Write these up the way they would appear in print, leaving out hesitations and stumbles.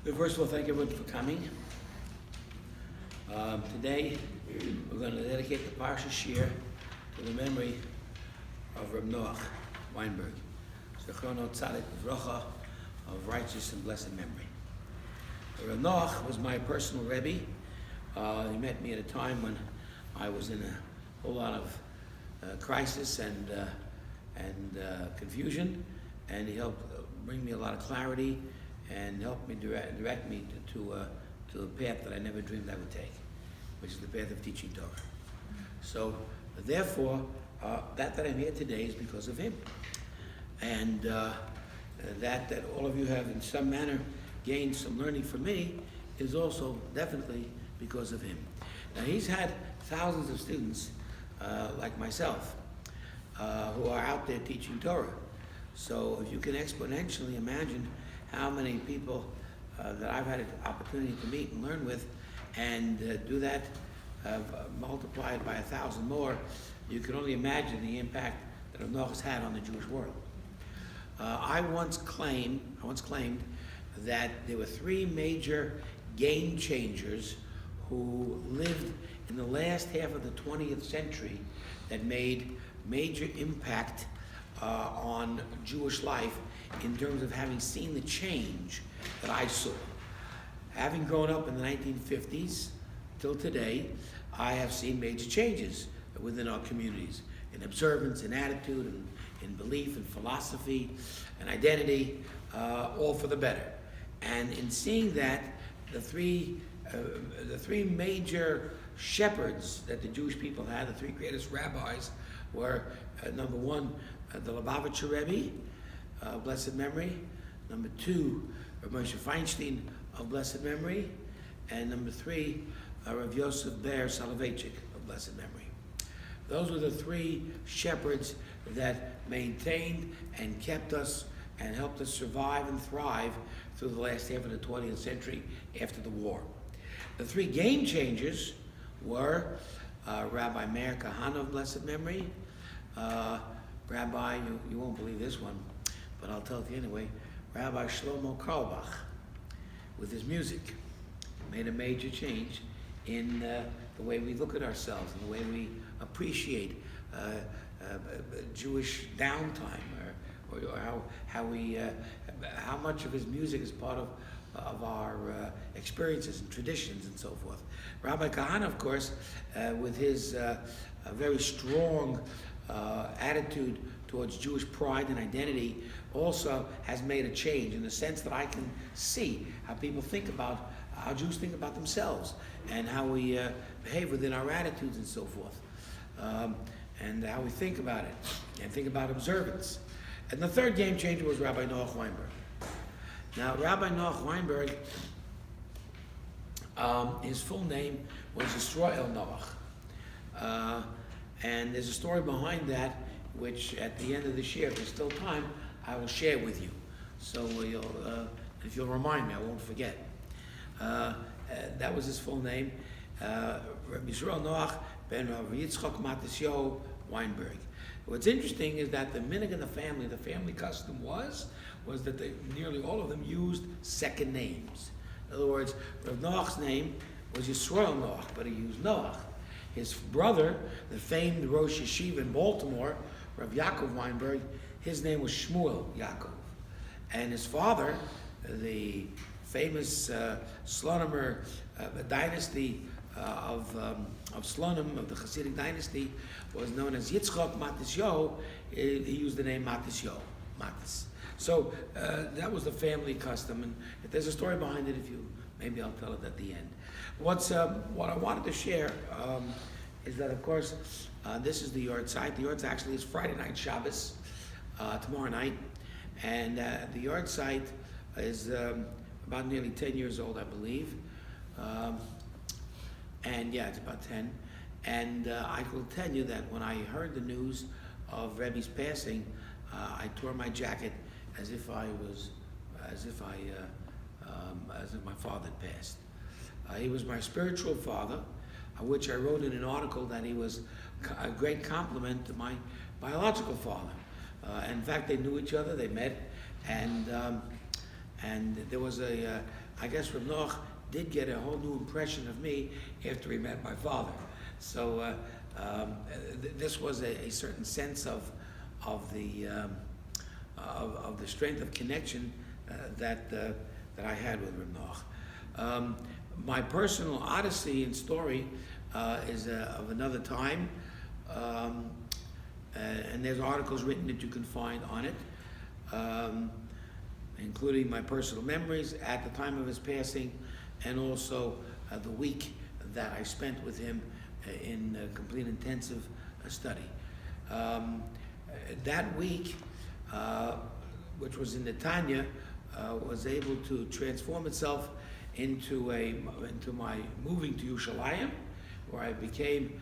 First of all, thank everyone for coming. Today, we're going to dedicate the Parsha Shir to the memory of Rabbi Noach Weinberg, Zechrono Tzadik V'Rocha, of righteous and blessed memory. Rabbi Noach was my personal Rebbe. He met me at a time when I was in a whole lot of crisis and confusion, and he helped bring me a lot of clarity and helped me direct me to a path that I never dreamed I would take, which is the path of teaching Torah. So, therefore, that I'm here today is because of him, and that all of you have in some manner gained some learning from me is also definitely because of him. Now, he's had thousands of students like myself who are out there teaching Torah. So if you can exponentially imagine how many people that I've had an opportunity to meet and learn with, and do that, multiply it by 1,000 more, you can only imagine the impact that Rabbi Noach has had on the Jewish world. I once claimed that there were three major game changers who lived in the last half of the 20th century that made major impact on Jewish life in terms of having seen the change that I saw. Having grown up in the 1950s till today, I have seen major changes within our communities in observance, in attitude, in belief, in philosophy, and identity, all for the better. And in seeing that, the three major shepherds that the Jewish people had, the three greatest rabbis, were number one, the Lubavitcher Rebbe, blessed memory. Number two, Rabbi Moshe Feinstein of blessed memory. And number three, Rav Yosef Ber Soloveitchik of blessed memory. Those were the three shepherds that maintained and kept us and helped us survive and thrive through the last half of the 20th century after the war. The three game changers were Rabbi Meir Kahana of blessed memory, Rabbi, you won't believe this one, but I'll tell it to you anyway, Rabbi Shlomo Carlebach, with his music, made a major change in the way we look at ourselves and the way we appreciate Jewish downtime, or how much of his music is part of our experiences and traditions and so forth. Rabbi Kahana, of course, with his very strong attitude towards Jewish pride and identity, also has made a change in the sense that I can see how people think about, how Jews think about themselves, and how we behave within our attitudes and so forth, and how we think about it, and think about observance. And the third game changer was Rabbi Noach Weinberg. Now, Rabbi Noach Weinberg, his full name was Yisrael Noach. And there's a story behind that, which at the end of this year, if there's still time, I will share with you. So if you'll remind me, I won't forget. That was his full name, Rabbi Yisrael Noach ben Rabbi Yitzchak Matisyahu Weinberg. What's interesting is that the minhag in the family custom was that nearly all of them used second names. In other words, Rav Noach's name was Yisrael Noach, but he used Noach. His brother, the famed Rosh Yeshiva in Baltimore, Rav Yaakov Weinberg, his name was Shmuel Yaakov. And his father, the famous Slonimer dynasty of Slonim, of the Hasidic dynasty, was known as Yitzchak Matisyahu. He used the name Matisyahu, Matis. So that was the family custom, and if there's a story behind it, maybe I'll tell it at the end. What I wanted to share is that, of course, this is the yard site. The yard actually is Friday night Shabbos, tomorrow night, and the yard site is about nearly 10 years old, I believe. And yeah, it's about 10. And I will tell you that when I heard the news of Rebbe's passing, I tore my jacket as if my father had passed. He was my spiritual father, which I wrote in an article that he was a great compliment to my biological father. In fact, they knew each other, they met, and And there was I guess Rabbi Noach did get a whole new impression of me after he met my father. So this was a certain sense of the strength of connection that I had with Rabbi Noach. My personal odyssey and story is of another time, and there's articles written that you can find on it, including my personal memories at the time of his passing, and also the week that I spent with him in complete intensive study. That week, which was in Netanya, was able to transform itself into my moving to Yerushalayim, where I became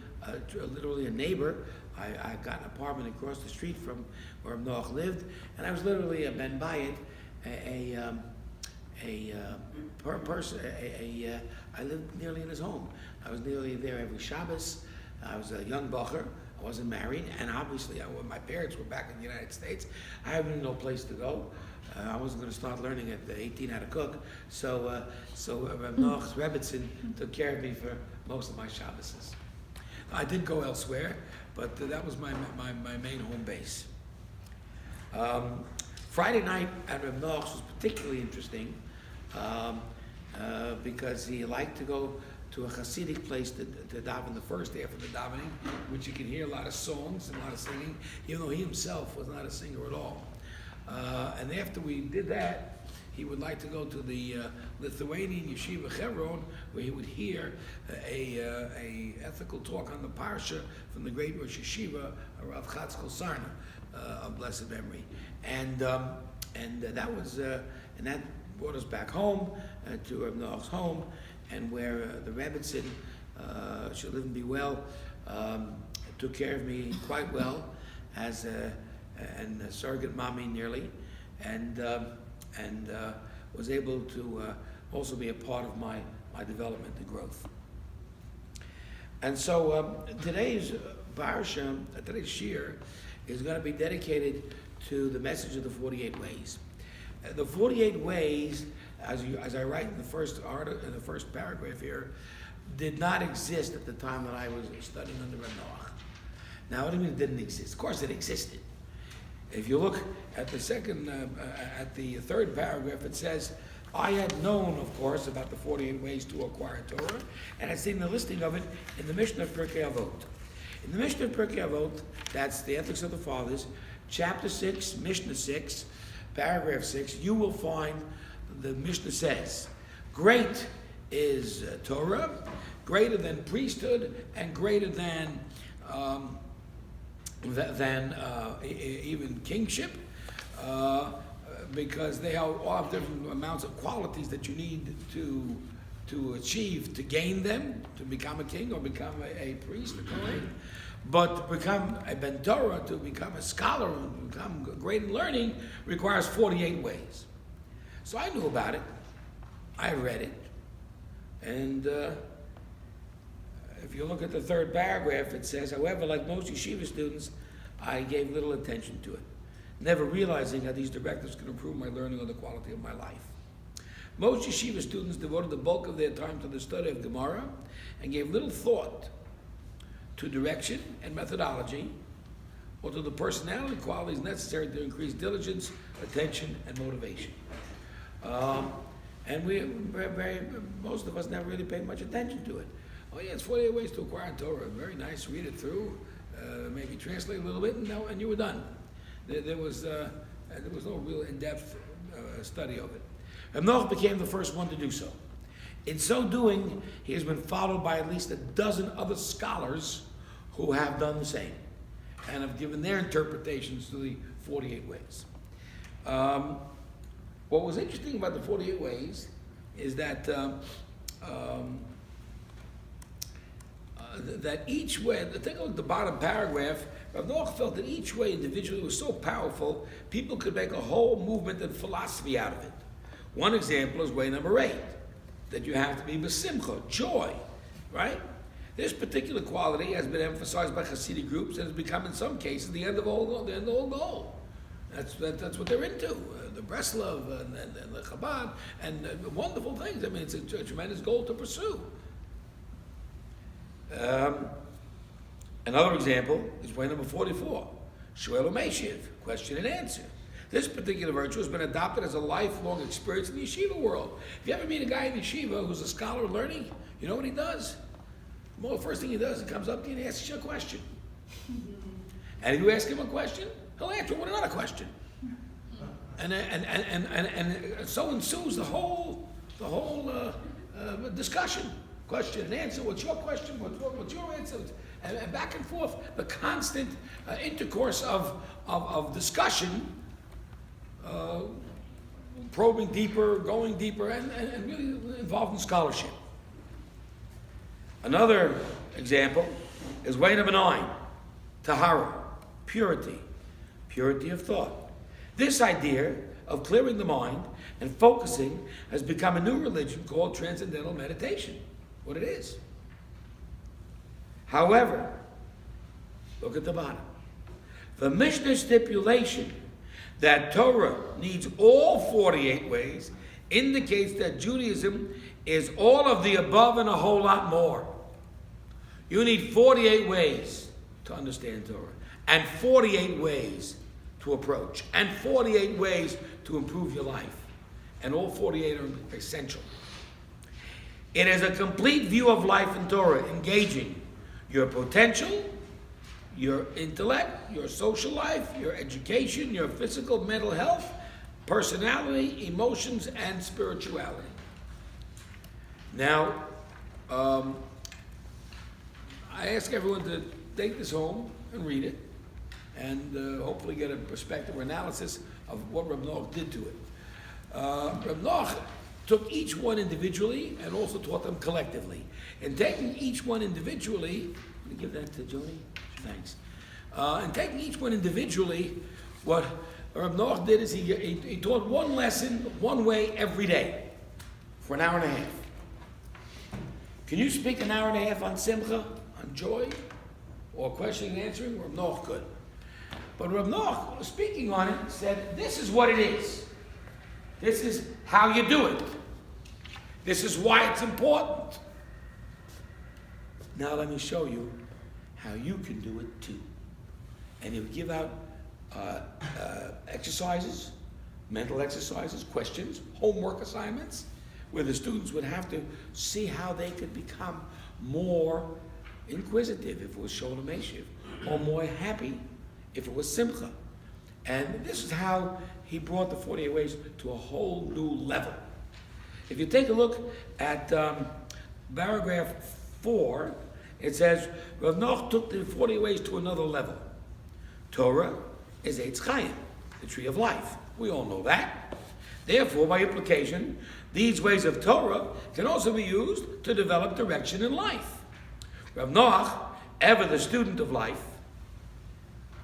literally a neighbor. I got an apartment across the street from where Noach lived, and I was literally a ben bayit, I lived nearly in his home. I was nearly there every Shabbos. I was a young bacher. I wasn't married, and obviously, when my parents were back in the United States, I had no place to go. I wasn't going to start learning at 18 how to cook, so Rabbi Noach's Rebbitzin took care of me for most of my Shabbos. I did go elsewhere, but that was my main home base. Friday night at Rabbi Noach's was particularly interesting because he liked to go to a Hasidic place to daven the first half of the davening, which you can hear a lot of songs and a lot of singing, even though he himself was not a singer at all. And after we did that, he would like to go to the Lithuanian Yeshiva Hebron, where he would hear a ethical talk on the Parsha from the great Rosh Yeshiva, Rav Chatzkel Sarna, of blessed memory. And that was and that brought us back home to Rabbi Noach's home, and where the Rebbitzin, should live and be well, took care of me quite well as a surrogate mommy nearly, and was able to also be a part of my development and growth. And so today's Parsha, today's Shir, is going to be dedicated to the message of the 48 ways. The 48 ways, as I write in the first paragraph here, did not exist at the time that I was studying under Rabbi Noach. Now, what do you mean it didn't exist? Of course, it existed. If you look at the third paragraph, it says, I had known, of course, about the 48 ways to acquire Torah, and I'd seen the listing of it in the Mishnah of Pirkei Avot. In the Mishnah of Pirkei Avot, that's the Ethics of the Fathers, chapter 6, Mishnah 6, paragraph 6, you will find the Mishnah says, great is Torah, greater than priesthood, and greater than even kingship, because they all have different amounts of qualities that you need to achieve to gain them, to become a king or become a priest, a kohen. But to become a ben Torah, to become a scholar, and become great in learning, requires 48 ways. So I knew about it. I read it. And if you look at the third paragraph, it says, however, like most yeshiva students, I gave little attention to it, never realizing how these directives could improve my learning or the quality of my life. Most yeshiva students devoted the bulk of their time to the study of Gemara and gave little thought to direction and methodology, or to the personality qualities necessary to increase diligence, attention, and motivation. And most of us never really paid much attention to it. Oh yeah, it's 48 ways to acquire Torah. Very nice. Read it through, maybe translate a little bit, and you were done. There was no real in-depth study of it. Rabbi Noach became the first one to do so. In so doing, he has been followed by at least a dozen other scholars who have done the same and have given their interpretations to the 48 ways. What was interesting about the 48 ways is that that each way, take a look at the bottom paragraph, Rabbi Noach felt that each way individually was so powerful, people could make a whole movement and philosophy out of it. One example is way number 8, that you have to be besimcha, joy, right? This particular quality has been emphasized by Hasidic groups and has become, in some cases, the end of all goal. That's what they're into. The Breslov and the Chabad and wonderful things. I mean, it's a tremendous goal to pursue. Another example is way number 44, Shoel U'Meshiv, question and answer. This particular virtue has been adopted as a lifelong experience in the yeshiva world. If you ever meet a guy in yeshiva who's a scholar of learning, you know what he does? Well, the first thing he does, he comes up to you and asks you a question. And if you ask him a question, he'll answer with another question. And so ensues the whole discussion. Question and answer. What's your question? What's your answer? And back and forth. The constant intercourse of discussion, probing deeper, going deeper, and really involved in scholarship. Another example is way number 9, Tahara, purity of thought. This idea of clearing the mind and focusing has become a new religion called transcendental meditation. What it is. However, look at the bottom. The Mishnah stipulation that Torah needs all 48 ways indicates that Judaism is all of the above and a whole lot more. You need 48 ways to understand Torah, and 48 ways to approach, and 48 ways to improve your life. And all 48 are essential. It is a complete view of life in Torah, engaging your potential, your intellect, your social life, your education, your physical, mental health, personality, emotions, and spirituality. Now, I ask everyone to take this home and read it, and hopefully get a perspective or analysis of what Rabbi Noach did to it. Rabbi Noach took each one individually and also taught them collectively. In taking each one individually, let me give that to Joni. Thanks. In taking each one individually, what Rabbi Noach did is he taught one lesson one way every day for an hour and a half. Can you speak an hour and a half on simcha, on joy, or questioning and answering? Rabbi Noach could. But Rabbi Noach, speaking on it, said, this is what it is. This is how you do it. This is why it's important. Now let me show you how you can do it too. And he would give out exercises, mental exercises, questions, homework assignments, where the students would have to see how they could become more inquisitive if it was Shoel U'Meshiv, or more happy if it was Simcha. And this is how he brought the 48 ways to a whole new level. If you take a look at paragraph 4, it says, Rav Noach took the 48 ways to another level. Torah is Eitz Chaim, the tree of life. We all know that. Therefore, by implication, these ways of Torah can also be used to develop direction in life. Rav Noach, ever the student of life,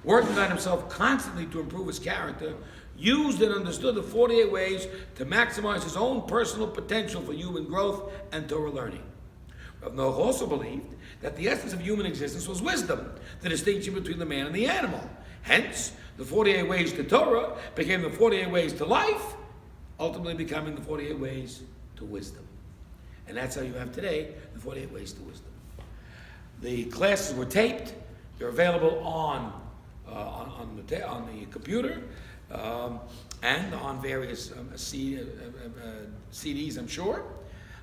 working on himself constantly to improve his character, used and understood the 48 ways to maximize his own personal potential for human growth and Torah learning. Rav Noach also believed that the essence of human existence was wisdom, the distinction between the man and the animal. Hence, the 48 ways to Torah became the 48 ways to life, ultimately becoming the 48 ways to wisdom. And that's how you have today the 48 ways to wisdom. The classes were taped. They're available on the computer and on various CDs, I'm sure.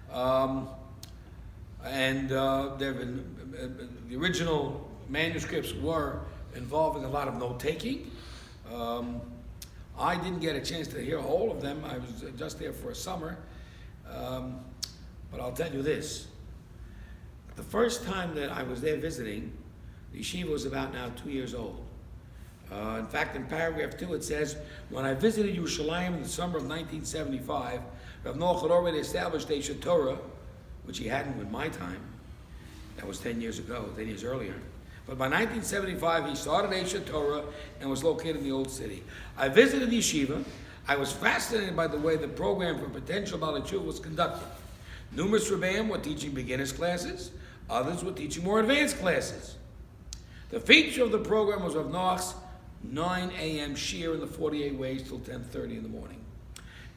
The original manuscripts were involving a lot of note-taking. I didn't get a chance to hear all of them. I was just there for a summer. But I'll tell you this. The first time that I was there visiting, the yeshiva was about now 2 years old. In fact, in paragraph 2 it says, when I visited Yerushalayim in the summer of 1975, Rav Noach had already established Eish Torah, which he hadn't in my time. That was 10 years ago, 10 years earlier. But by 1975, he started Eish Torah and was located in the Old City. I visited the yeshiva. I was fascinated by the way the program for potential Baalei Teshuva was conducted. Numerous Rebbeim were teaching beginners classes. Others were teaching more advanced classes. The feature of the program was Rav Noach's 9 a.m. shir in the 48 ways till 10:30 in the morning.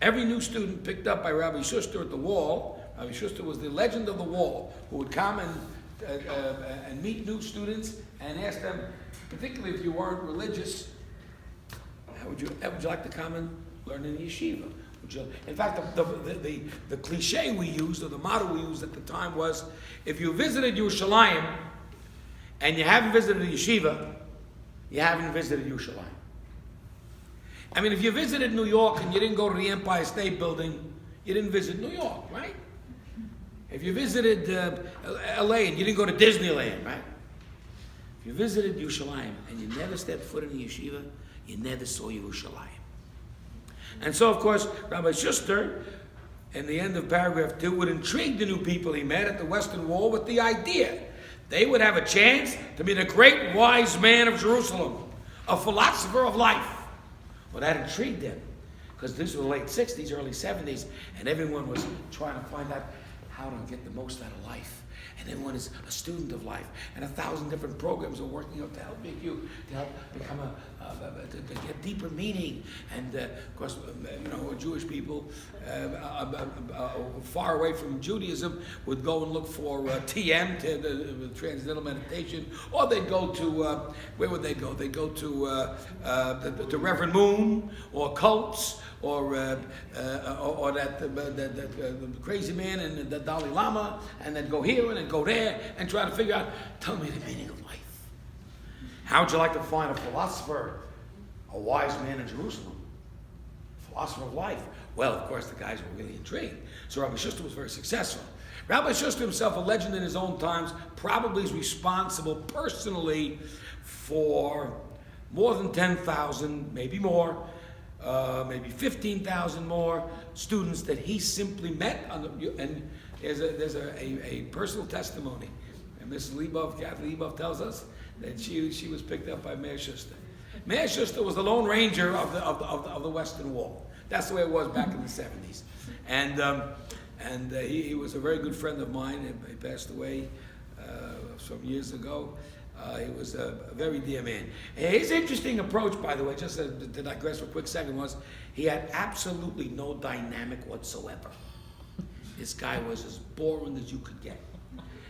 Every new student picked up by Rabbi Schuster at the wall. Rabbi Schuster was the legend of the wall, who would come and meet new students and ask them, particularly if you weren't religious, how would you like to come and learn in the yeshiva? In fact, the cliche we used, or the motto we used at the time was, if you visited Yerushalayim and you haven't visited a yeshiva, you haven't visited Yerushalayim. I mean, if you visited New York and you didn't go to the Empire State Building, you didn't visit New York, right? If you visited LA and you didn't go to Disneyland, right? If you visited Yerushalayim and you never stepped foot in the yeshiva, you never saw Yerushalayim. And so, of course, Rabbi Schuster, in the end of paragraph 2, would intrigue the new people he met at the Western Wall with the idea they would have a chance to meet a great wise man of Jerusalem, a philosopher of life. Well, that intrigued them, because this was the late 60s, early 70s, and everyone was trying to find out how to get the most out of life. And everyone is a student of life, and 1,000 different programs are working out to help you, to help become to get deeper meaning. And of course, Jewish people far away from Judaism would go and look for TM, the Transcendental Meditation, or they'd go to where would they go? They'd go to the Reverend Moon, or cults, or that the crazy man and the Dalai Lama, and then go here and then go there and try to figure out, tell me the meaning of life. How would you like to find a philosopher, a wise man in Jerusalem? Philosopher of life. Well, of course, the guys were really intrigued. So Rabbi Schuster was very successful. Rabbi Schuster himself, a legend in his own times, probably is responsible personally for more than 10,000, maybe more, maybe 15,000 more students that he simply met. And there's a personal testimony. And Mrs. Liebov, Kathy Liebov, tells us that she was picked up by Meir Schuster. Meir Schuster was the Lone Ranger of the Western Wall. That's the way it was back in the 70s. And he was a very good friend of mine. He passed away some years ago. He was a very dear man. His interesting approach, by the way, just to digress for a quick second, was he had absolutely no dynamic whatsoever. This guy was as boring as you could get.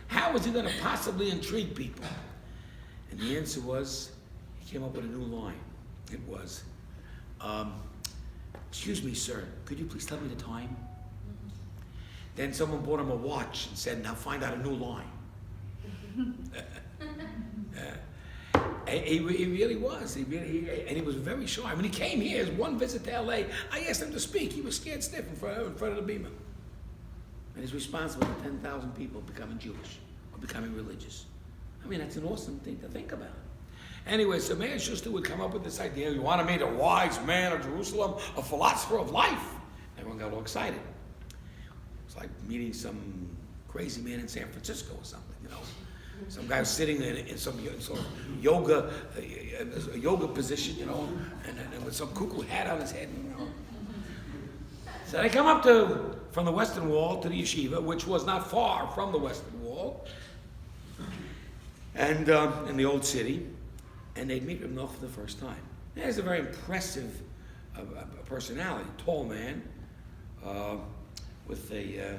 How was he going to possibly intrigue people? And the answer was, he came up with a new line. It was, excuse me, sir, could you please tell me the time? Then someone bought him a watch and said, now find out a new line. He really was. And he was very shy. When he came here, his one visit to LA, I asked him to speak. He was scared stiff in front of the beamer. And he's responsible for 10,000 people becoming Jewish or becoming religious. I mean, that's an awesome thing to think about. Anyway, so Meir Schuster would come up with this idea. You want to meet a wise man of Jerusalem, a philosopher of life. Everyone got all excited. It's like meeting some crazy man in San Francisco or something, Some guy was sitting in some sort of yoga position, and with some cuckoo hat on his head, So they come up from the Western Wall to the yeshiva, which was not far from the Western Wall, and in the old city, and they'd meet Rabbi Noach for the first time. He has a very impressive personality, tall man, with a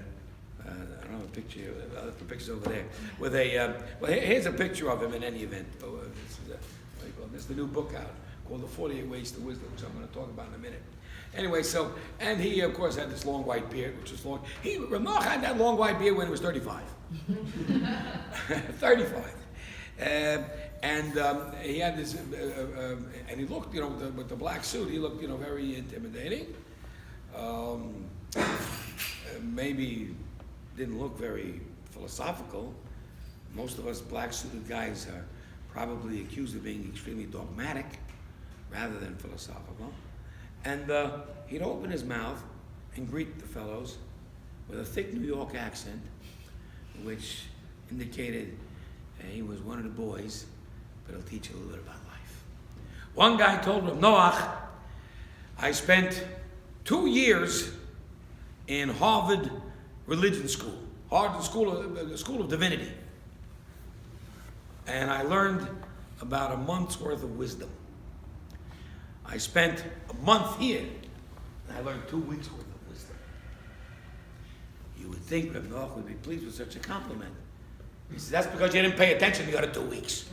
I don't have a picture. The picture's over there. With well, here's a picture of him in any event. There's the new book out called The 48 Ways to Wisdom, which I'm going to talk about in a minute. Anyway, and he of course had this long white beard, which was long. Rabbi Noach had that long white beard when he was 35. 35. And he had this, and he looked, with the black suit, he looked, very intimidating. Maybe didn't look very philosophical. Most of us black-suited guys are probably accused of being extremely dogmatic rather than philosophical. And he'd open his mouth and greet the fellows with a thick New York accent, which indicated he was one of the boys, but he'll teach you a little bit about life. One guy told him, Noach, I spent 2 years in Harvard Religion School, Harvard School of Divinity. And I learned about a month's worth of wisdom. I spent a month here, and I learned 2 weeks worth of wisdom. You would think Rabbi Noach would be pleased with such a compliment. He says, that's because you didn't pay attention the other 2 weeks.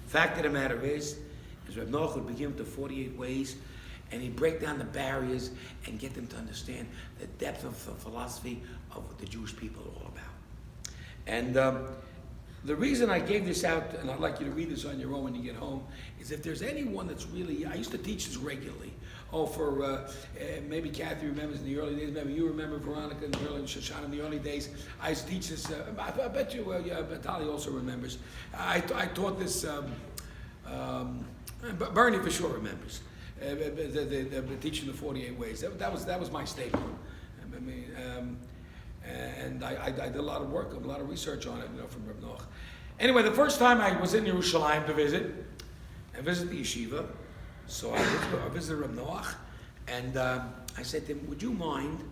Fact of the matter is Rabbi Noach would begin with the 48 ways, and he'd break down the barriers and get them to understand the depth of the philosophy of what the Jewish people are all about. And the reason I gave this out, and I'd like you to read this on your own when you get home, is if there's anyone that's really, I used to teach this regularly. Maybe Kathy remembers in the early days, maybe you remember Veronica in the early, Shoshana in the early days. I used to teach this, I bet you, Tali also remembers. I taught this, Bernie for sure remembers. The teaching the 48 ways. That was my staple. I mean, and I did a lot of work, a lot of research on it, from Rabbi Noach. Anyway, the first time I was in Yerushalayim to visit the yeshiva, so I visited Rabbi Noach, and I said to him, would you mind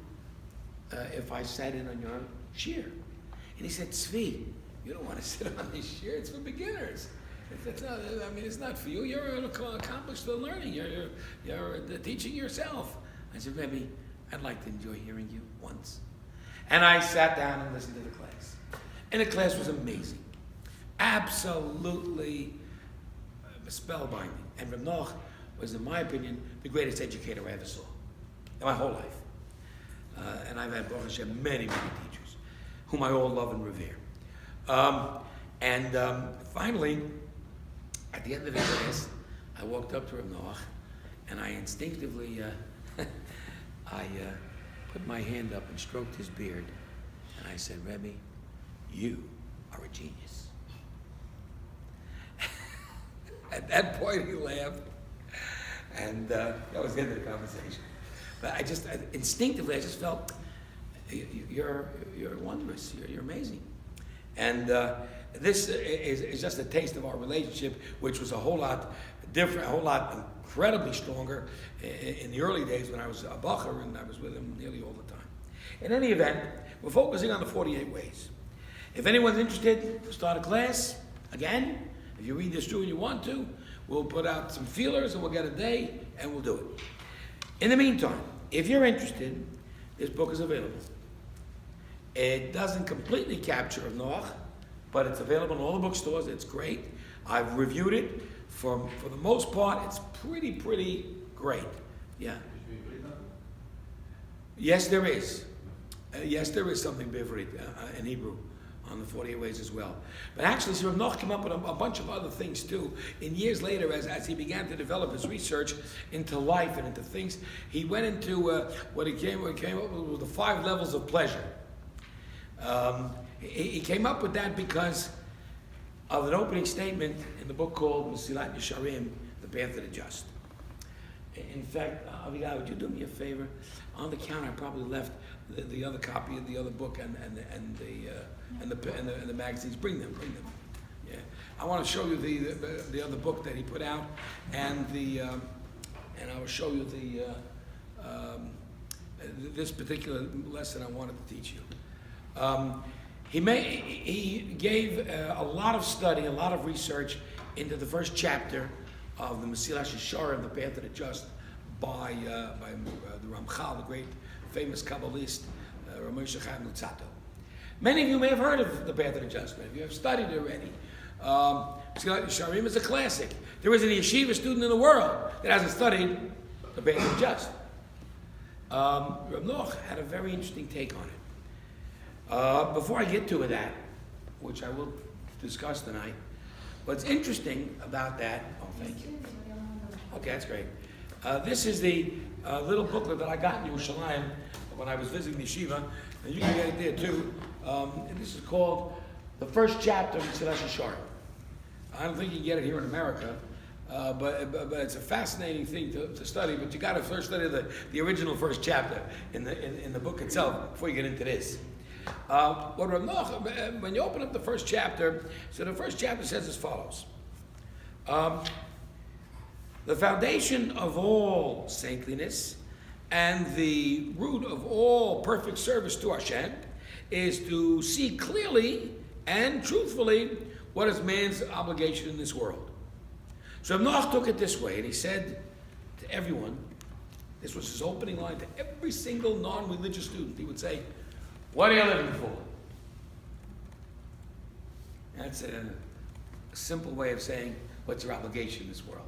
if I sat in on your shiur? And he said, Tzvi, you don't want to sit on this shiur, it's for beginners. It's not for you. You're an accomplished learning. You're teaching yourself. I said, Rebbe, I'd like to enjoy hearing you once. And I sat down and listened to the class. And the class was amazing. Absolutely spellbinding. And Rabbi Noach was, in my opinion, the greatest educator I ever saw in my whole life. And I've had, Baruch Hashem, many teachers whom I all love and revere. Finally, at the end of the class, I walked up to Rabbi Noach, and I instinctively, put my hand up and stroked his beard, and I said, Rebbe, you are a genius. At that point, he laughed, and that was the end of the conversation. But instinctively, I just felt, you're wondrous, you're amazing. And this is just a taste of our relationship, which was a whole lot different, a whole lot incredibly stronger in the early days when I was a bacher and I was with him nearly all the time. In any event, we're focusing on the 48 ways. If anyone's interested to start a class, again, if you read this through and you want to, we'll put out some feelers and we'll get a day and we'll do it. In the meantime, if you're interested, this book is available. It doesn't completely capture Noach, but it's available in all the bookstores. It's great. I've reviewed it. For the most part, it's pretty great. Yeah. Yes, there is. Yes, there is something bivrit in Hebrew on the 48 ways as well. But actually, Rabbi Noach came up with a bunch of other things too. In years later, as he began to develop his research into life and into things, he went into what he came up with the 5 levels of pleasure. He came up with that because of an opening statement in the book called Mesilat Yesharim, The Path of the Just. In fact, Avigai, would you do me a favor? On the counter, I probably left the other copy of the other book and the magazines. Bring them. Yeah, I want to show you the other book that he put out, and I will show you this particular lesson I wanted to teach you. He gave a lot of study, a lot of research into the first chapter of the Mesilat Yesharim, The Path of the Just, by the Ramchal, the great famous Kabbalist, Ramon Shachar Nutzato. Many of you may have heard of The Path of the Just, many of you have studied it already. Mesilat Yesharim is a classic. There isn't a yeshiva student in the world that hasn't studied The Path of the Just. Rabbi Noach had a very interesting take on it. Before I get to that, which I will discuss tonight, what's interesting about that, thank you. Okay, that's great. This is the little booklet that I got in Yerushalayim when I was visiting the yeshiva, and you can get it there too. And this is called the first chapter of Mesilat Yesharim. I don't think you can get it here in America, but it's a fascinating thing to study. But you got to first study the original first chapter in the book itself before you get into this. When you open up the first chapter, so the first chapter says as follows. The foundation of all saintliness and the root of all perfect service to Hashem is to see clearly and truthfully what is man's obligation in this world? So Noach took it this way, and he said to everyone, this was his opening line to every single non-religious student. He would say, what are you living for? That's a simple way of saying, what's your obligation in this world?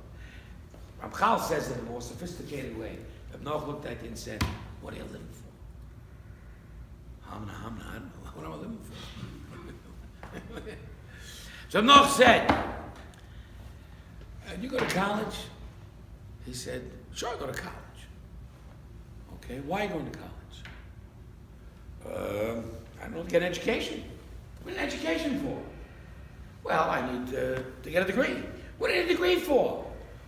Ramchal says it in a more sophisticated way. Rabbi Noach looked at it and said, what are you living for? Hamna, I don't know. What am I living for? So Noach said, you go to college? He said, sure, I go to college. Okay, why are you going to college? I don't know, to get an education. What an education for? Well, I need to get a degree. What do you need a degree for?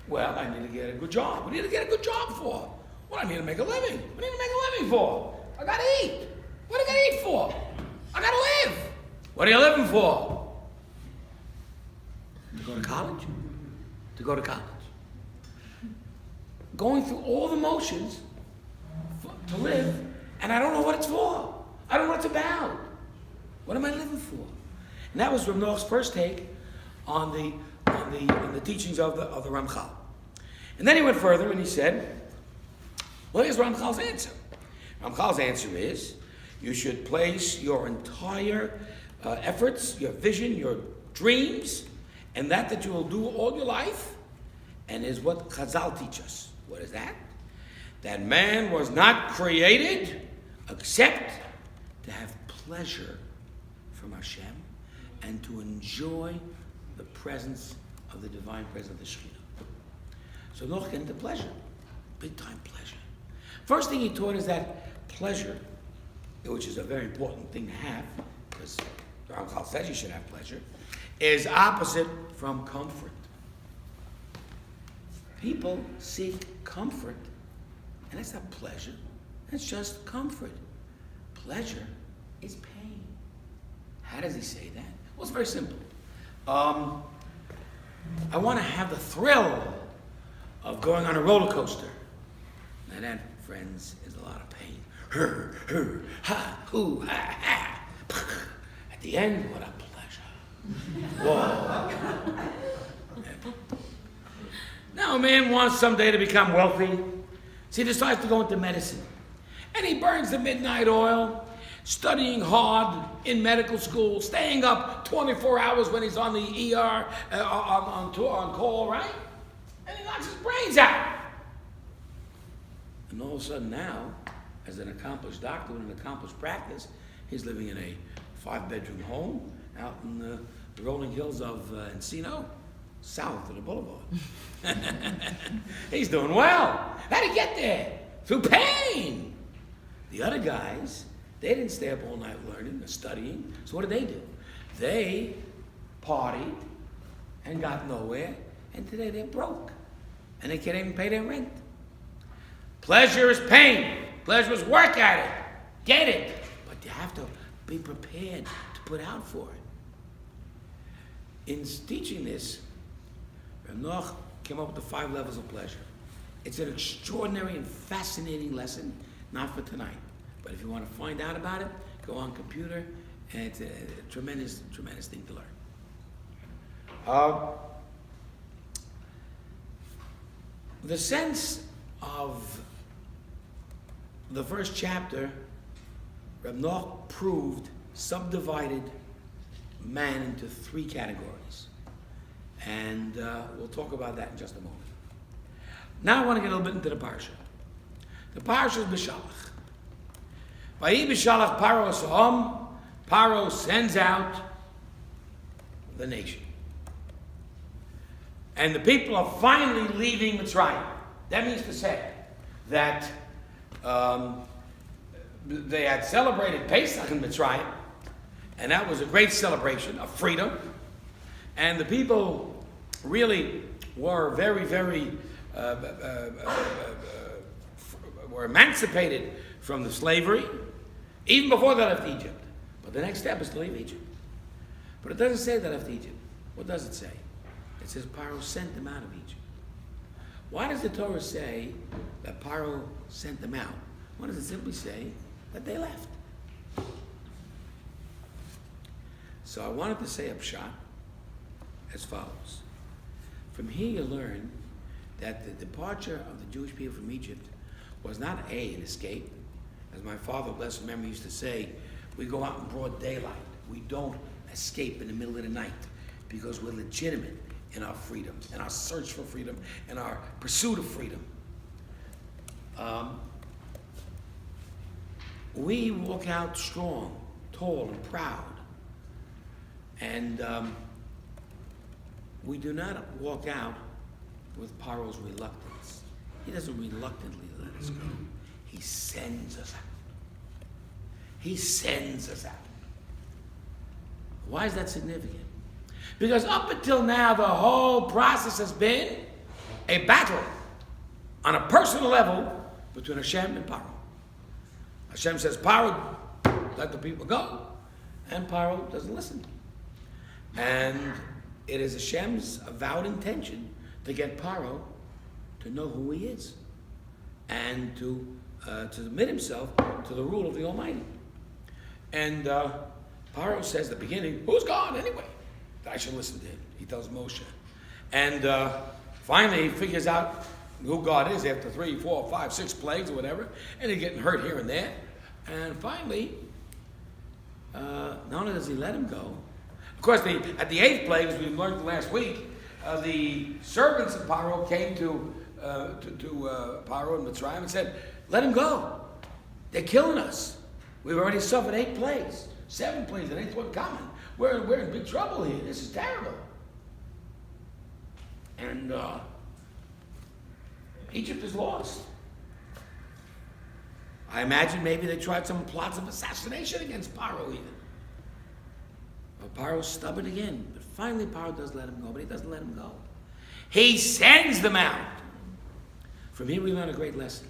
Well, I need to get a good job. What do you need to get a good job for? Well, I need to make a living. What do you need to make a living for? I gotta eat. What do I gotta eat for? I gotta live. What are you living for? To go to college? To go to college. Going through all the motions to live, and I don't know what it's for. I don't know what it's about. What am I living for? And that was Rabbi Noach's first take on the teachings of the Ramchal. And then he went further and he said, what is Ramchal's answer? Ramchal's answer is, you should place your entire efforts, your vision, your dreams, and that you will do all your life, and is what Chazal teach us. What is that? That man was not created except to have pleasure from Hashem and to enjoy the presence of the divine presence of the Shekhinah. So Noach get into pleasure, big time pleasure. First thing he taught is that pleasure, which is a very important thing to have, because the Ramchal says you should have pleasure, is opposite from comfort. People seek comfort, and that's not pleasure, that's just comfort. Pleasure is pain. How does he say that? Well, it's very simple. I want to have the thrill of going on a roller coaster. Now that, friends, is a lot of pain. Ha, hoo, ha, ha. At the end, what a pleasure. Whoa. Now a man wants someday to become wealthy, so he decides to go into medicine. And he burns the midnight oil, studying hard in medical school, staying up 24 hours when he's on the ER, on call, right? And he knocks his brains out. And all of a sudden now, as an accomplished doctor with an accomplished practice, he's living in a 5-bedroom home out in the rolling hills of Encino, south of the boulevard. He's doing well. How'd he get there? Through pain. The other guys, they didn't stay up all night learning or studying. So what did? They partied and got nowhere, and today they're broke. And they can't even pay their rent. Pleasure is pain. Pleasure is work at it. Get it. But you have to be prepared to put out for it. In teaching this, Rabbi Noach came up with the 5 levels of pleasure. It's an extraordinary and fascinating lesson, not for tonight. But if you want to find out about it, go on computer, and it's a tremendous, tremendous thing to learn. The sense of the first chapter, Rabbi Noach subdivided man into 3 categories. And we'll talk about that in just a moment. Now I want to get a little bit into the Parsha. The Parsha is Beshalach. Vayi Beshalach Paro Sahom. Paro sends out the nation. And the people are finally leaving Mitzrayim. That means to say that they had celebrated Pesach in Mitzrayim, and that was a great celebration of freedom. And the people really were very, very were emancipated from the slavery, even before they left Egypt. But the next step is to leave Egypt. But it doesn't say they left Egypt. What does it say? It says Paro sent them out of Egypt. Why does the Torah say that Paro sent them out? Why does it simply say that they left? So I wanted to say a pshat, as follows. From here you learn that the departure of the Jewish people from Egypt was not an escape. As my father, blessed memory, used to say, we go out in broad daylight. We don't escape in the middle of the night because we're legitimate in our freedom, in our search for freedom, in our pursuit of freedom. We walk out strong, tall, and proud. And we do not walk out with Paro's reluctance. He doesn't reluctantly let us go. He sends us out. He sends us out. Why is that significant? Because up until now, the whole process has been a battle on a personal level between Hashem and Paro. Hashem says, Paro, let the people go. And Paro doesn't listen. And it is Hashem's avowed intention to get Paro to know who he is and to submit himself to the rule of the Almighty. And Paro says at the beginning, who's God anyway? That I should listen to him. He tells Moshe. And finally he figures out who God is after 3, 4, 5, 6 plagues or whatever. And he's getting hurt here and there. And finally, not only does he let him go, of course, at the 8th plague, as we learned last week, the servants of Paro came to Paro and Mitzrayim and said, let him go. They're killing us. We've already suffered 8 plagues, 7 plagues, and 8th one coming. We're in big trouble here. This is terrible. And Egypt is lost. I imagine maybe they tried some plots of assassination against Paro even. But Paro's stubborn again. But finally Paro does let him go, but he doesn't let him go. He sends them out. From here we learn a great lesson.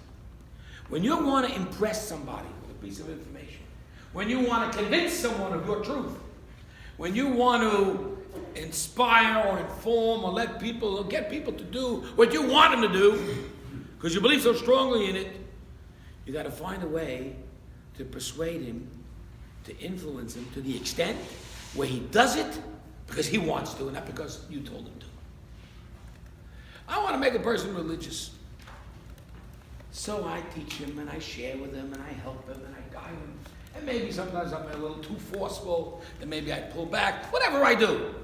When you want to impress somebody with a piece of information, when you want to convince someone of your truth, when you want to inspire or inform or let people or get people to do what you want them to do, because you believe so strongly in it, you got to find a way to persuade him, to influence him to the extent where he does it because he wants to and not because you told him to. I want to make a person religious. So I teach him and I share with him and I help him and I guide him. And maybe sometimes I'm a little too forceful and maybe I pull back. Whatever I do.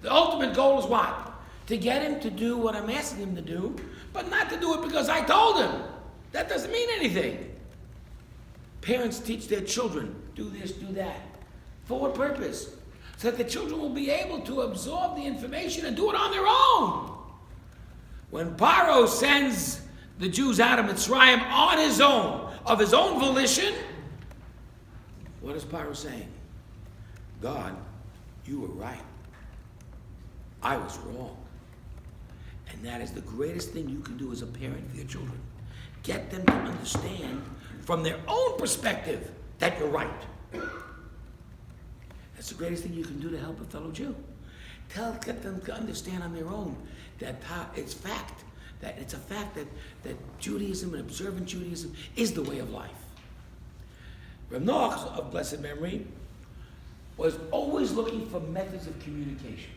The ultimate goal is what? To get him to do what I'm asking him to do, but not to do it because I told him. That doesn't mean anything. Parents teach their children, do this, do that. For what purpose? So that the children will be able to absorb the information and do it on their own. When Paro sends the Jews out of Mitzrayim on his own, of his own volition, what is Paro saying? God, you were right. I was wrong. And that is the greatest thing you can do as a parent for your children. Get them to understand from their own perspective that you're right. That's the greatest thing you can do to help a fellow Jew. Get them to understand on their own that it's a fact that Judaism and observant Judaism is the way of life. Rabbi Noach, of blessed memory, was always looking for methods of communication,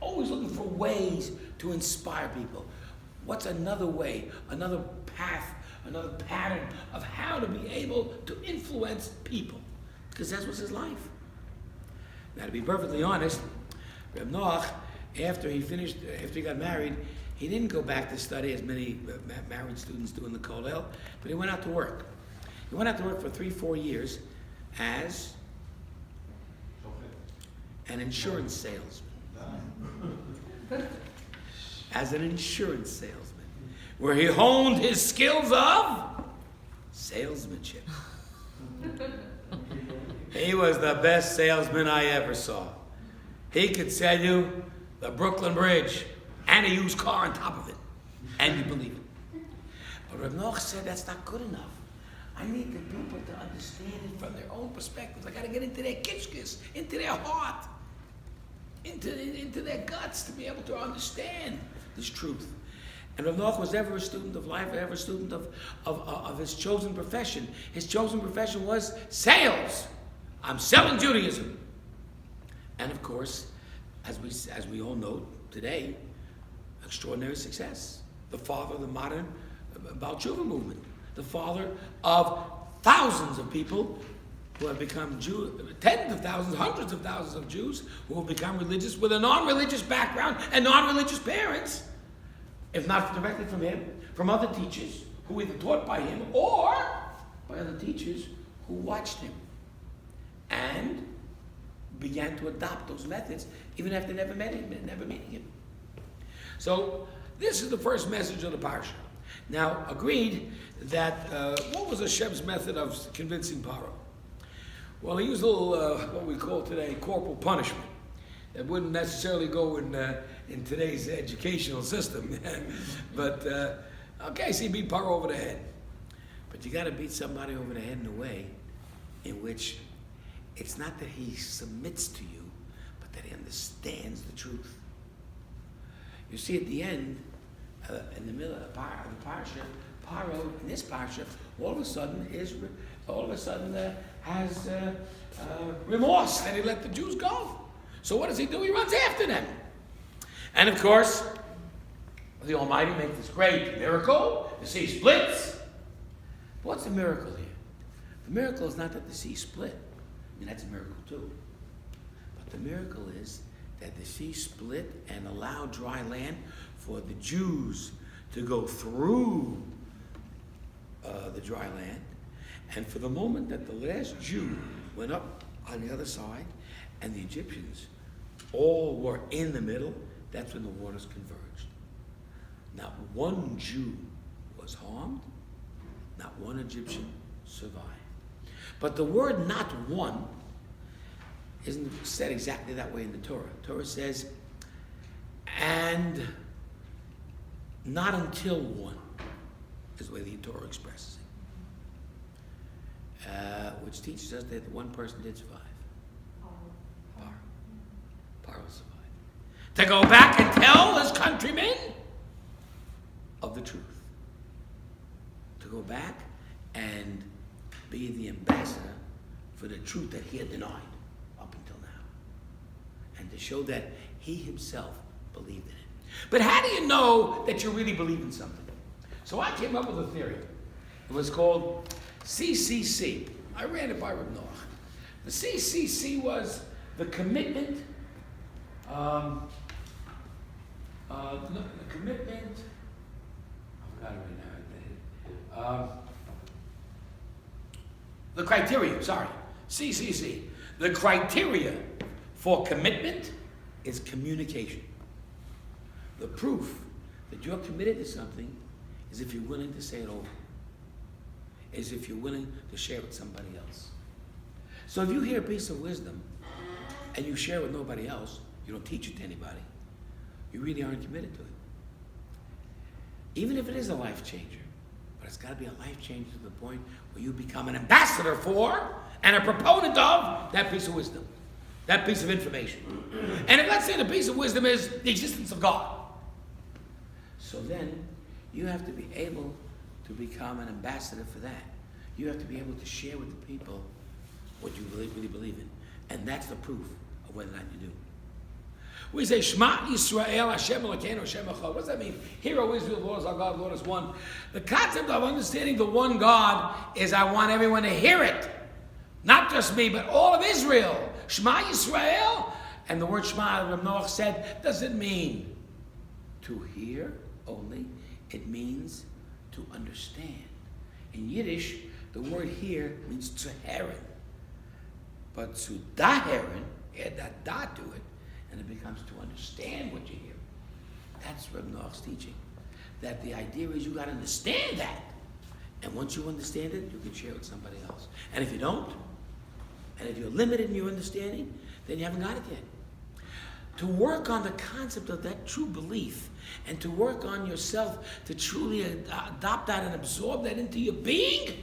always looking for ways to inspire people. What's another way, another path, another pattern of how to be able to influence people? Because that was his life. Now, to be perfectly honest, Rabbi Noach, after he got married, he didn't go back to study as many married students do in the Kollel, but he went out to work. He went out to work for 3-4 years as an insurance salesman. As an insurance salesman, where he honed his skills of salesmanship. He was the best salesman I ever saw. He could sell you the Brooklyn Bridge and a used car on top of it, and you believe it. But Rabbi Noach said that's not good enough. I need the people to understand it from their own perspectives. I got to get into their kishkis, into their heart, into their guts to be able to understand this truth. And Rabbi Noach was ever a student of life, ever a student of his chosen profession. His chosen profession was sales. I'm selling Judaism. And of course, as we all know today, extraordinary success. The father of the modern Baal Tshuva movement. The father of thousands of people who have become Jews, tens of thousands, hundreds of thousands of Jews who have become religious with a non-religious background and non-religious parents, if not directly from him, from other teachers who were either taught by him or by other teachers who watched him and began to adopt those methods even after never meeting him. So this is the first message of the Parsha. Now, agreed that what was Hashem's method of convincing Paro? Well, he used a little, what we call today, corporal punishment. That wouldn't necessarily go in today's educational system. But, okay, so he beat Paro over the head. But you got to beat somebody over the head in a way in which it's not that he submits to you, but that he understands the truth. You see, at the end, in the middle of the parsha, Paro in this parsha all of a sudden has remorse that he let the Jews go. So what does he do? He runs after them, and of course, the Almighty makes this great miracle. The sea splits. What's the miracle here? The miracle is not that the sea split. I mean, that's a miracle too. But the miracle is that the sea split and allowed dry land for the Jews to go through the dry land. And for the moment that the last Jew went up on the other side and the Egyptians all were in the middle, that's when the waters converged. Not one Jew was harmed, not one Egyptian survived. But the word "not one" isn't said exactly that way in the Torah. Torah says, and not until one, is the way the Torah expresses it. Which teaches us that one person did survive. Paro survived. To go back and tell his countrymen of the truth. To go back and be the ambassador for the truth that he had denied up until now. And to show that he himself believed in it. But how do you know that you really believe in something? So I came up with a theory. It was called CCC. I ran it by Rabbi Noach. The CCC was the commitment, I forgot it right now. The criteria, CCC. The criteria for commitment is communication. The proof that you're committed to something is if you're willing to say it over. Is if you're willing to share it with somebody else. So if you hear a piece of wisdom and you share it with nobody else, you don't teach it to anybody, you really aren't committed to it. Even if it is a life changer, but it's got to be a life changer to the point where you become an ambassador for and a proponent of that piece of wisdom, that piece of information. And if let's say the piece of wisdom is the existence of God, so then you have to be able to become an ambassador for that. You have to be able to share with the people what you really believe in. And that's the proof of whether or not you do. We say, Shema Yisrael, Hashem Elokeinu, Hashem Echad. What does that mean? Hear, O Israel, the Lord is our God, the Lord is one. The concept of understanding the one God is I want everyone to hear it. Not just me, but all of Israel. Shema Yisrael. And the word Shema, Rabbi Noach said, doesn't mean to hear only. It means to understand. In Yiddish, the word hear means to heron. But to daheron, add that da to it, and it becomes to understand what you hear. That's Rabbi Noach's teaching. That the idea is you got to understand that. And once you understand it, you can share it with somebody else. And if you don't, and if you're limited in your understanding, then you haven't got it yet. To work on the concept of that true belief and to work on yourself to truly adopt that and absorb that into your being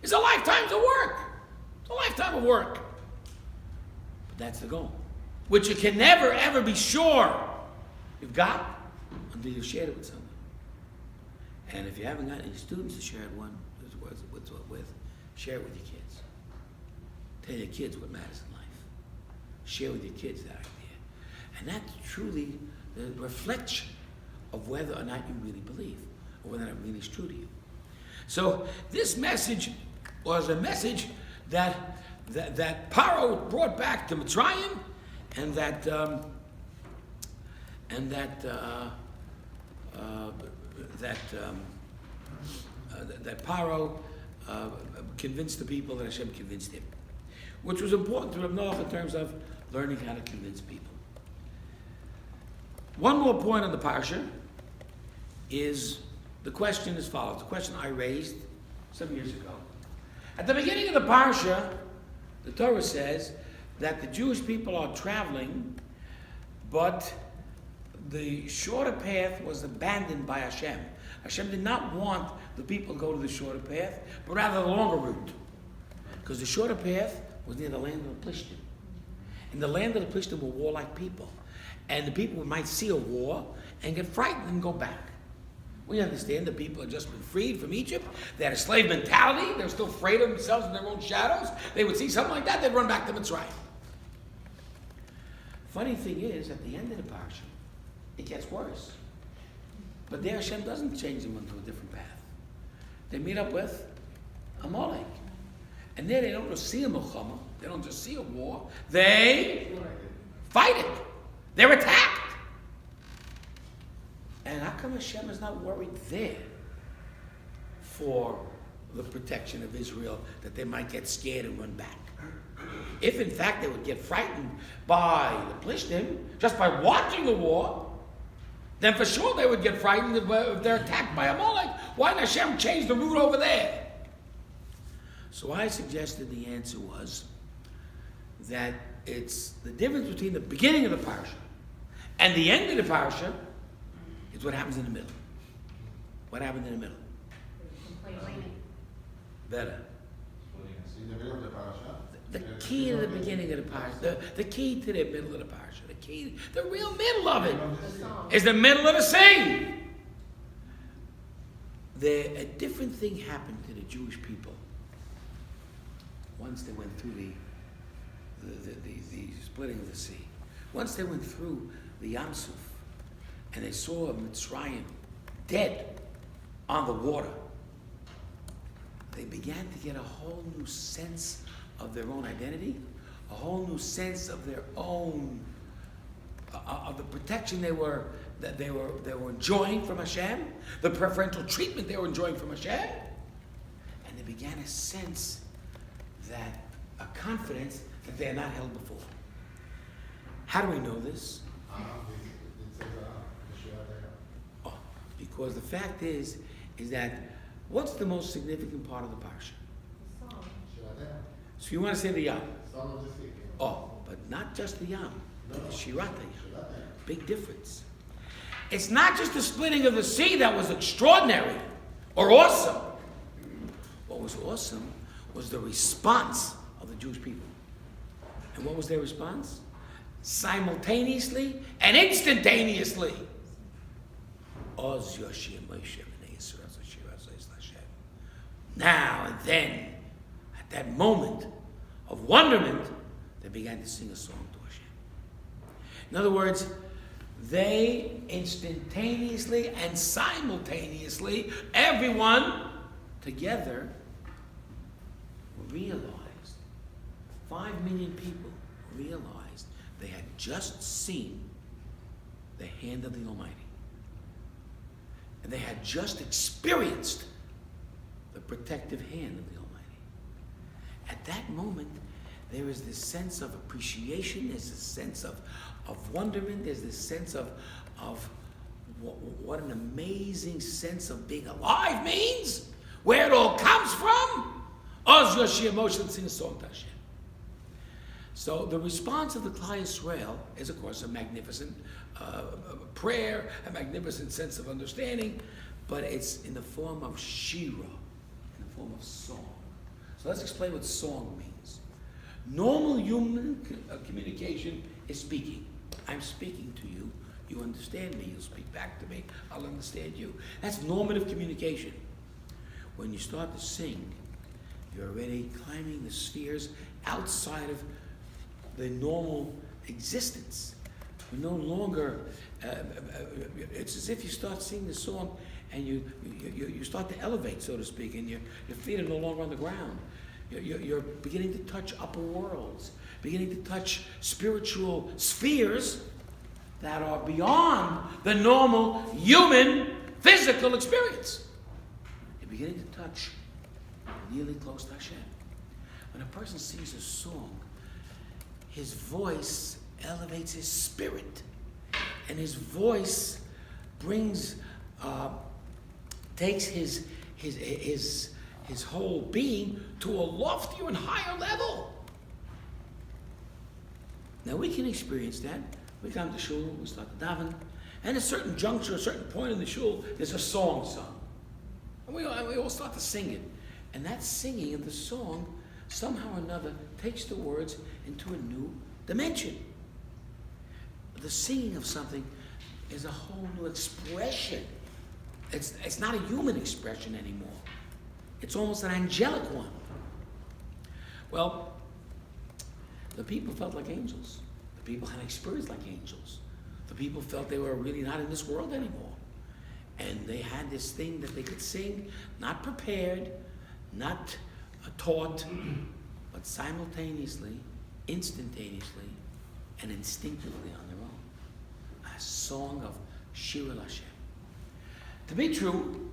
is a lifetime of work. It's a lifetime of work. But that's the goal, which you can never, ever be sure you've got until you've shared it with someone. And if you haven't got any students to share it with, share it with your kids. Tell your kids what matters in life. Share with your kids that idea. And that's truly the reflection of whether or not you really believe, or whether or not it really is true to you. So this message was a message that Paro brought back to Mitzrayim, and that Paro convinced the people that Hashem convinced him, which was important to Rabbi Noach in terms of learning how to convince people. One more point on the Parsha is the question as follows, the question I raised some years ago. At the beginning of the Parsha, the Torah says that the Jewish people are traveling, but the shorter path was abandoned by Hashem. Hashem did not want the people to go to the shorter path, but rather the longer route. Because the shorter path was near the land of the Plishtim. In the land of the Plishtim were warlike people. And the people might see a war and get frightened and go back. We understand the people had just been freed from Egypt. They had a slave mentality. They were still afraid of themselves and their own shadows. They would see something like that, they'd run back to Mitzrayim. Funny thing is, at the end of the Parsha, it gets worse. But there Hashem doesn't change them onto a different path. They meet up with Amalek. And there they don't just see a milchama, they don't just see a war, they fight it. They're attacked. And how come Hashem is not worried there for the protection of Israel, that they might get scared and run back? If in fact they would get frightened by the Plishtim, just by watching the war, then for sure they would get frightened if they're attacked by Amalek. Why did Hashem change the route over there? So I suggested the answer was that it's the difference between the beginning of the Parsha and the end of the Parsha is what happens in the middle. What happened in the middle? Better. The key to the beginning of the Parsha, the key to the middle of the Parsha, the real middle of it is the middle of the scene. A different thing happened to the Jewish people once they went through the splitting of the sea. Once they went through the Yam Suf and they saw Mitzrayim dead on the water, they began to get a whole new sense of their own identity, a whole new sense of their own, of the protection they were enjoying from Hashem, the preferential treatment they were enjoying from Hashem, and they began a sense that, a confidence that they had not held before. How do we know this? Because the fact is that what's the most significant part of the Parsha? So you want to say the Yam. But not just the Yam. The Shirata Yam. Big difference. It's not just the splitting of the sea that was extraordinary or awesome. What was awesome was the response of the Jewish people. And what was their response? Simultaneously and instantaneously. Now and then, at that moment of wonderment, they began to sing a song to Hashem. In other words, they instantaneously and simultaneously, everyone together realized, 5 million people realized they had just seen the hand of the Almighty. And they had just experienced the protective hand of the Almighty. At that moment, there is this sense of appreciation, there's this sense of wonderment, there's this sense of what an amazing sense of being alive means, where it all comes from. Oz Yoshi emotion sing a song to Hashem. So the response of the Klal Yisrael is, of course, a magnificent prayer, a magnificent sense of understanding, but it's in the form of shira, in the form of song. So let's explain what song means. Normal human communication is speaking. I'm speaking to you. You understand me. You'll speak back to me. I'll understand you. That's normative communication. When you start to sing, you're already climbing the spheres outside of the normal existence We're no longer, it's as if you start singing the song and you start to elevate, so to speak, and your feet are no longer on the ground. You're beginning to touch upper worlds, beginning to touch spiritual spheres that are beyond the normal human physical experience. You're beginning to touch really close to Hashem. When a person sings a song, his voice elevates his spirit, and his voice takes his whole being to a loftier and higher level. Now we can experience that. We come to shul, we start to daven, and at a certain juncture, a certain point in the shul, there's a song sung, and we all start to sing it. And that singing of the song, somehow or another, takes the words into a new dimension. The singing of something is a whole new expression. It's not a human expression anymore. It's almost an angelic one. Well, the people felt like angels. The people had experience like angels. The people felt they were really not in this world anymore. And they had this thing that they could sing, not prepared, not taught, but simultaneously, instantaneously, and instinctively on their own. A song of Shir Hashem. To be true,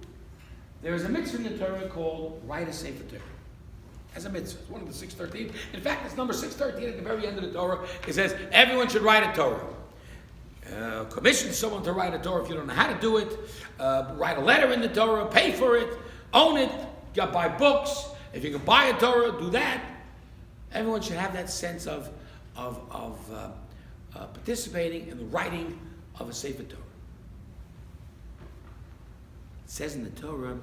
there is a mitzvah in the Torah called write a Sefer Torah. As a mitzvah, it's one of the 613. In fact, it's number 613 at the very end of the Torah. It says everyone should write a Torah. Commission someone to write a Torah if you don't know how to do it. Write a letter in the Torah, pay for it, own it, buy books. If you can buy a Torah, do that. Everyone should have that sense of participating in the writing of a Sefer Torah. It says in the Torah,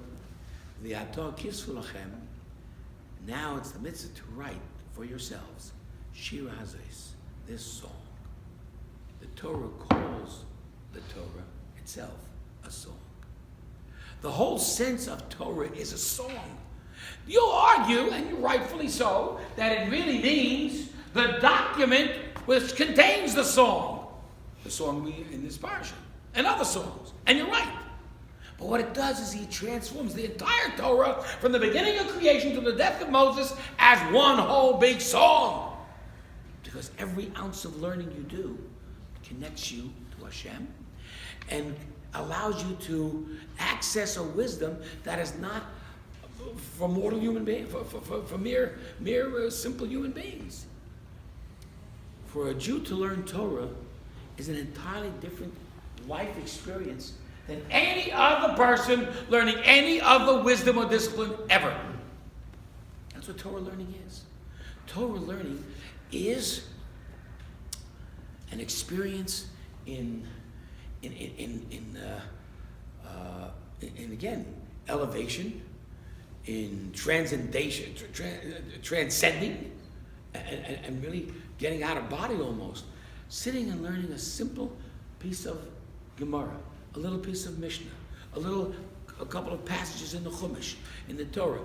"V'ato kisvu lachem." Now it's the mitzvah to write for yourselves Shir Hazos, this song. The Torah calls the Torah itself a song. The whole sense of Torah is a song. You'll argue, and rightfully so, that it really means the document which contains the song. The song in this parsha, and other songs. And you're right. But what it does is he transforms the entire Torah from the beginning of creation to the death of Moses as one whole big song. Because every ounce of learning you do connects you to Hashem and allows you to access a wisdom that is not for mortal human beings, for mere simple human beings. For a Jew to learn Torah is an entirely different life experience than any other person learning any other wisdom or discipline ever. That's what Torah learning is. Torah learning is an experience in again, elevation, in transcendation, transcending, and really getting out of body almost. Sitting and learning a simple piece of Gemara, a little piece of Mishnah, a couple of passages in the Chumash, in the Torah,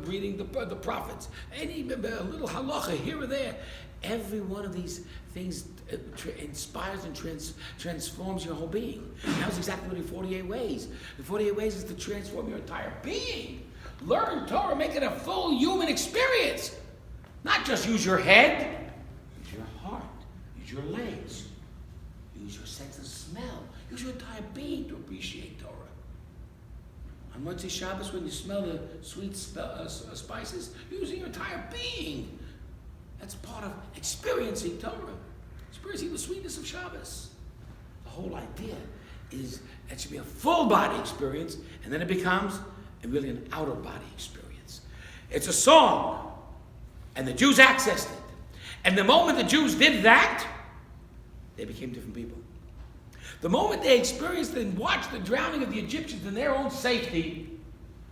reading the prophets, a little halacha here or there. Every one of these things inspires and transforms your whole being. That was exactly what the 48 ways. The 48 ways is to transform your entire being. Learn Torah, make it a full human experience. Not just use your head, use your heart, use your legs, use your sense of smell, use your entire being to appreciate Torah. On Motzei Shabbos, when you smell the sweet spices, using your entire being. That's part of experiencing Torah, experiencing the sweetness of Shabbos. The whole idea is that it should be a full body experience, and then it becomes really an outer body experience. It's a song, and the Jews accessed it. And the moment the Jews did that, they became different people. The moment they experienced and watched the drowning of the Egyptians in their own safety,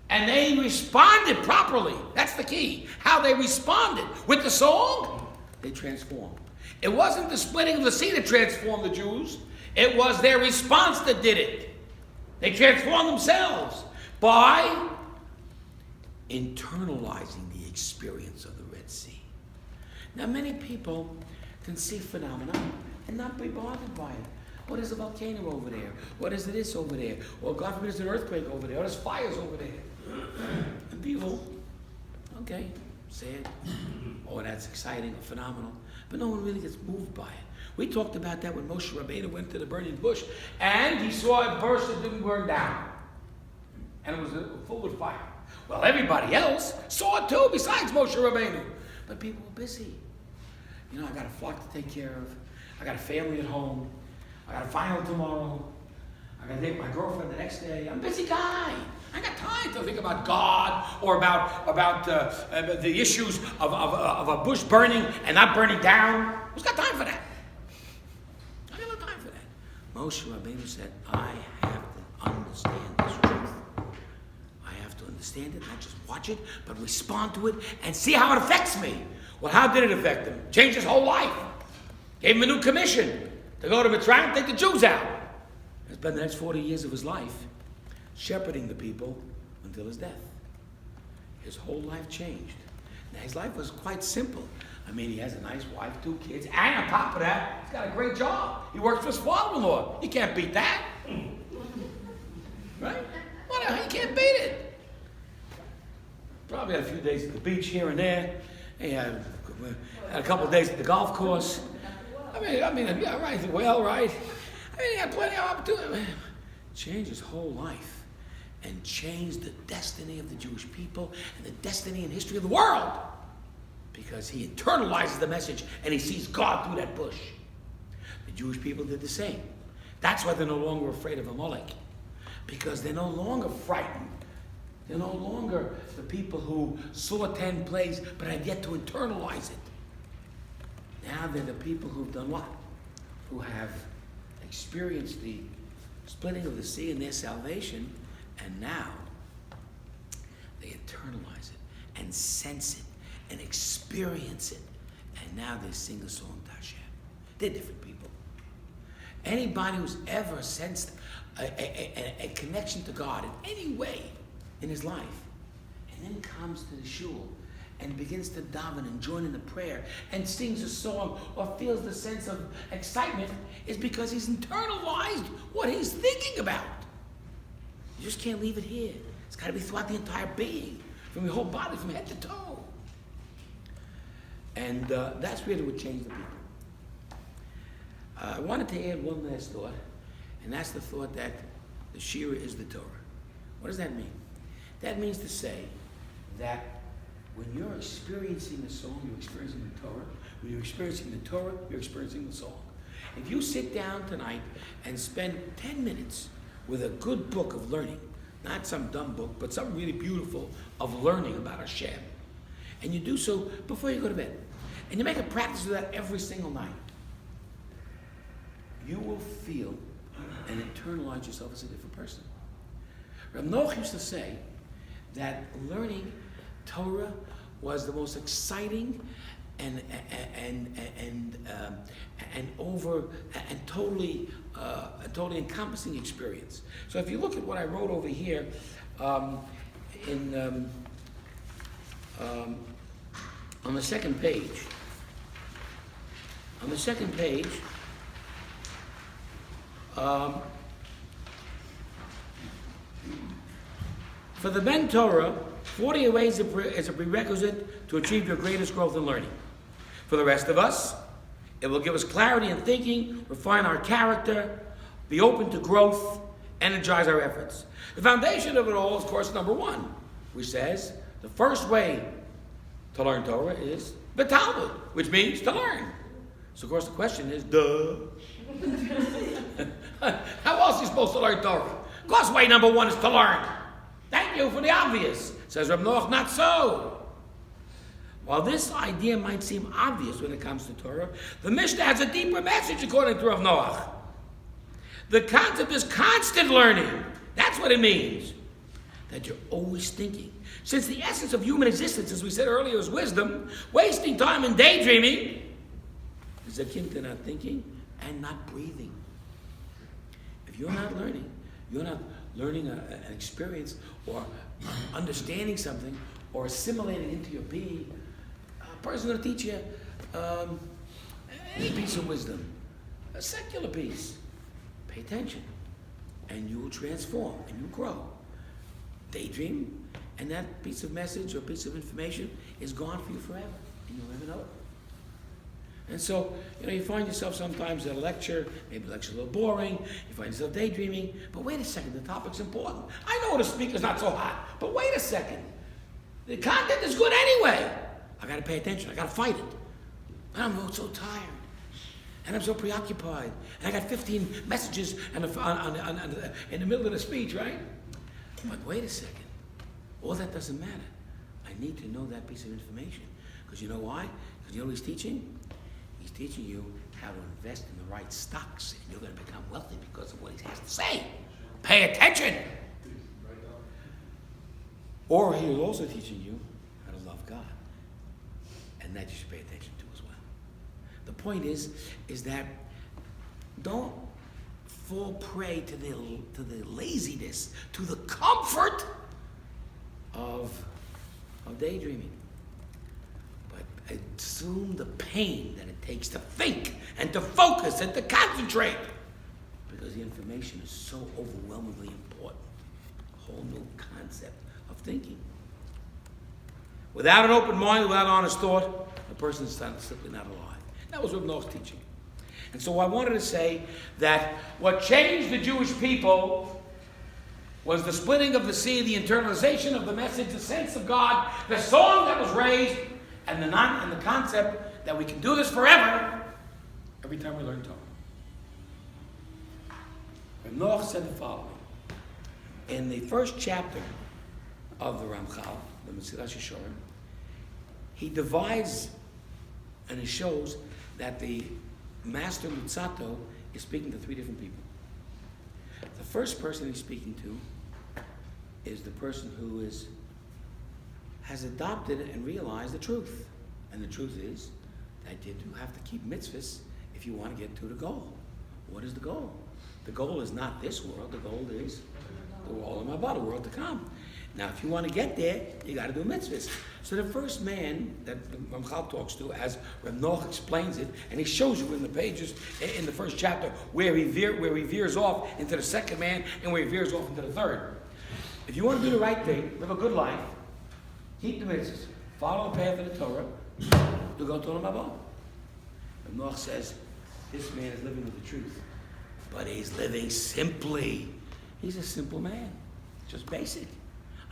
and they responded properly. That's the key. How they responded. With the song, they transformed. It wasn't the splitting of the sea that transformed the Jews. It was their response that did it. They transformed themselves by internalizing the experience of the Red Sea. Now, many people can see phenomena and not be bothered by it. Or there's a volcano over there. Or there's this over there. Or God forbid there's an earthquake over there. Or there's fires over there. And people, okay, sad. Oh, that's exciting or phenomenal. But no one really gets moved by it. We talked about that when Moshe Rabbeinu went to the burning bush and he saw a bush that didn't burn down. And it was full with fire. Well, everybody else saw it too, besides Moshe Rabbeinu. But people were busy. You know, I got a flock to take care of. I got a family at home. I got a final tomorrow. I got to date my girlfriend the next day. I'm a busy guy. I got time to think about God or about the issues of a bush burning and not burning down. Who's got time for that? I got no time for that. Moshe Rabbeinu said, I have to understand this truth. I have to understand it, not just watch it, but respond to it and see how it affects me. Well, how did it affect him? Changed his whole life. Gave him a new commission to go to Mitzrayim and take the Jews out. He spent the next 40 years of his life shepherding the people until his death. His whole life changed. Now, his life was quite simple. I mean, he has a nice wife, 2 kids, and on top of that, he's got a great job. He works for his father-in-law. You can't beat that. Right? You can't beat it. Probably had a few days at the beach here and there. He had a couple of days at the golf course. I mean, yeah, right, well, right. I mean, he had plenty of opportunity. Changed his whole life and changed the destiny of the Jewish people and the destiny and history of the world because he internalizes the message and he sees God through that bush. The Jewish people did the same. That's why they're no longer afraid of Amalek, because they're no longer frightened. They're no longer the people who saw 10 plagues but had yet to internalize it. Now they're the people who've done what? Who have experienced the splitting of the sea and their salvation, and now they internalize it and sense it and experience it, and now they sing a song to Hashem. They're different people. Anybody who's ever sensed a connection to God in any way in his life, and then comes to the shul and begins to daven and join in the prayer and sings a song or feels the sense of excitement, is because he's internalized what he's thinking about. You just can't leave it here. It's got to be throughout the entire being, from your whole body, from head to toe. And that's really what changed the people. I wanted to add one last thought, and that's the thought that the Shira is the Torah. What does that mean? That means to say that when you're experiencing the song, you're experiencing the Torah. When you're experiencing the Torah, you're experiencing the song. If you sit down tonight and spend 10 minutes with a good book of learning, not some dumb book, but something really beautiful of learning about Hashem, and you do so before you go to bed, and you make a practice of that every single night, you will feel and internalize yourself as a different person. Rabbi Noach used to say that learning Torah was the most exciting and totally encompassing experience. So if you look at what I wrote over here on the second page, for the Ben Torah, 40 ways is a prerequisite to achieve your greatest growth in learning. For the rest of us, it will give us clarity in thinking, refine our character, be open to growth, energize our efforts. The foundation of it all is course number 1, which says the first way to learn Torah is the Talmud, which means to learn. So of course the question is, duh. How else are you supposed to learn Torah? Of course way number 1 is to learn. Thank you for the obvious. Says Rabbi Noach, not so. While this idea might seem obvious when it comes to Torah, the Mishnah has a deeper message according to Rabbi Noach. The concept is constant learning. That's what it means. That you're always thinking. Since the essence of human existence, as we said earlier, is wisdom, wasting time in daydreaming is akin to not thinking and not breathing. If you're not learning, you're not learning an experience or understanding something or assimilating into your being, a person is going to teach you any piece of wisdom. a secular piece. Pay attention, and you will transform, and you grow. Daydream, and that piece of message or piece of information is gone for you forever, and you'll never know it. And so, you find yourself sometimes at a lecture, maybe the lecture's a little boring, you find yourself daydreaming, but wait a second, the topic's important. I know the speaker's not so hot, but wait a second. The content is good anyway. I gotta pay attention, I gotta fight it. And I'm so tired, and I'm so preoccupied, and I got 15 messages in the middle of the speech, right? But wait a second, all that doesn't matter. I need to know that piece of information. Because you know why? Because you know what he's teaching? He's teaching you how to invest in the right stocks, and you're going to become wealthy because of what he has to say. Pay attention! Or he is also teaching you how to love God, and that you should pay attention to as well. The point is that don't fall prey to the laziness, to the comfort of daydreaming. But assume the pain that it takes to think and to focus and to concentrate, because the information is so overwhelmingly important. A whole new concept of thinking. Without an open mind, without honest thought, a person is simply not alive. That was Rabbi Noach's teaching. And so I wanted to say that what changed the Jewish people was the splitting of the sea, the internalization of the message, the sense of God, the song that was raised, and the concept that we can do this forever every time we learn Torah. Rabbi Noach said the following. In the first chapter of the Ramchal, the Mesilas Yesharim, he divides and he shows that the master Lutzato is speaking to three different people. The first person he's speaking to is the person who has adopted and realized the truth. And the truth is that you do have to keep mitzvahs if you want to get to the goal. What is the goal? The goal is not this world. The goal is the world of my the world to come. Now, if you want to get there, you got to do mitzvahs. So the first man that Ramchal talks to, as Rabbi Noach explains it, and he shows you in the pages in the first chapter where he veers off into the second man and where he veers off into the third. If you want to do the right thing, live a good life, keep the mitzvahs, follow the path of the Torah, you'll go to Olam Haba. Rabbi Noach says, this man is living with the truth, but he's living simply. He's a simple man, just basic.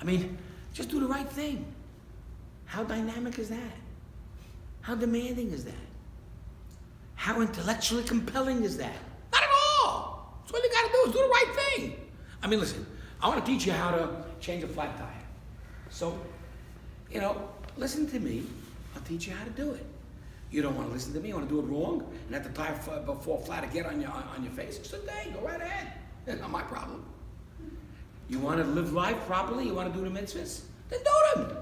I mean, just do the right thing. How dynamic is that? How demanding is that? How intellectually compelling is that? Not at all. So all you got to do is do the right thing. I mean, listen, I want to teach you how to change a flat tire. So, listen to me. I'll teach you how to do it. You don't want to listen to me. You want to do it wrong and let the tire fall flat again on your face. It's a day. Go right ahead. It's not my problem. You want to live life properly? You want to do the mitzvahs? Then do them.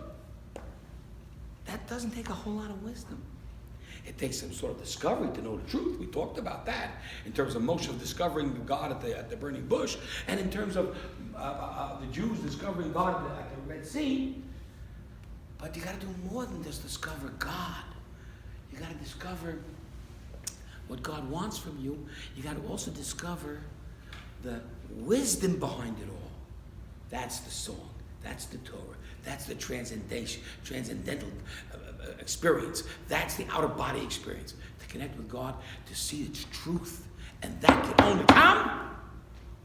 That doesn't take a whole lot of wisdom. It takes some sort of discovery to know the truth. We talked about that in terms of Moshe discovering God at the burning bush, and in terms of the Jews discovering God at the Red Sea. But you got to do more than just discover God. You got to discover what God wants from you. You got to also discover the wisdom behind it all. That's the song. That's the Torah. That's the transcendental experience. That's the out-of-body experience. To connect with God, to see its truth. And that can only come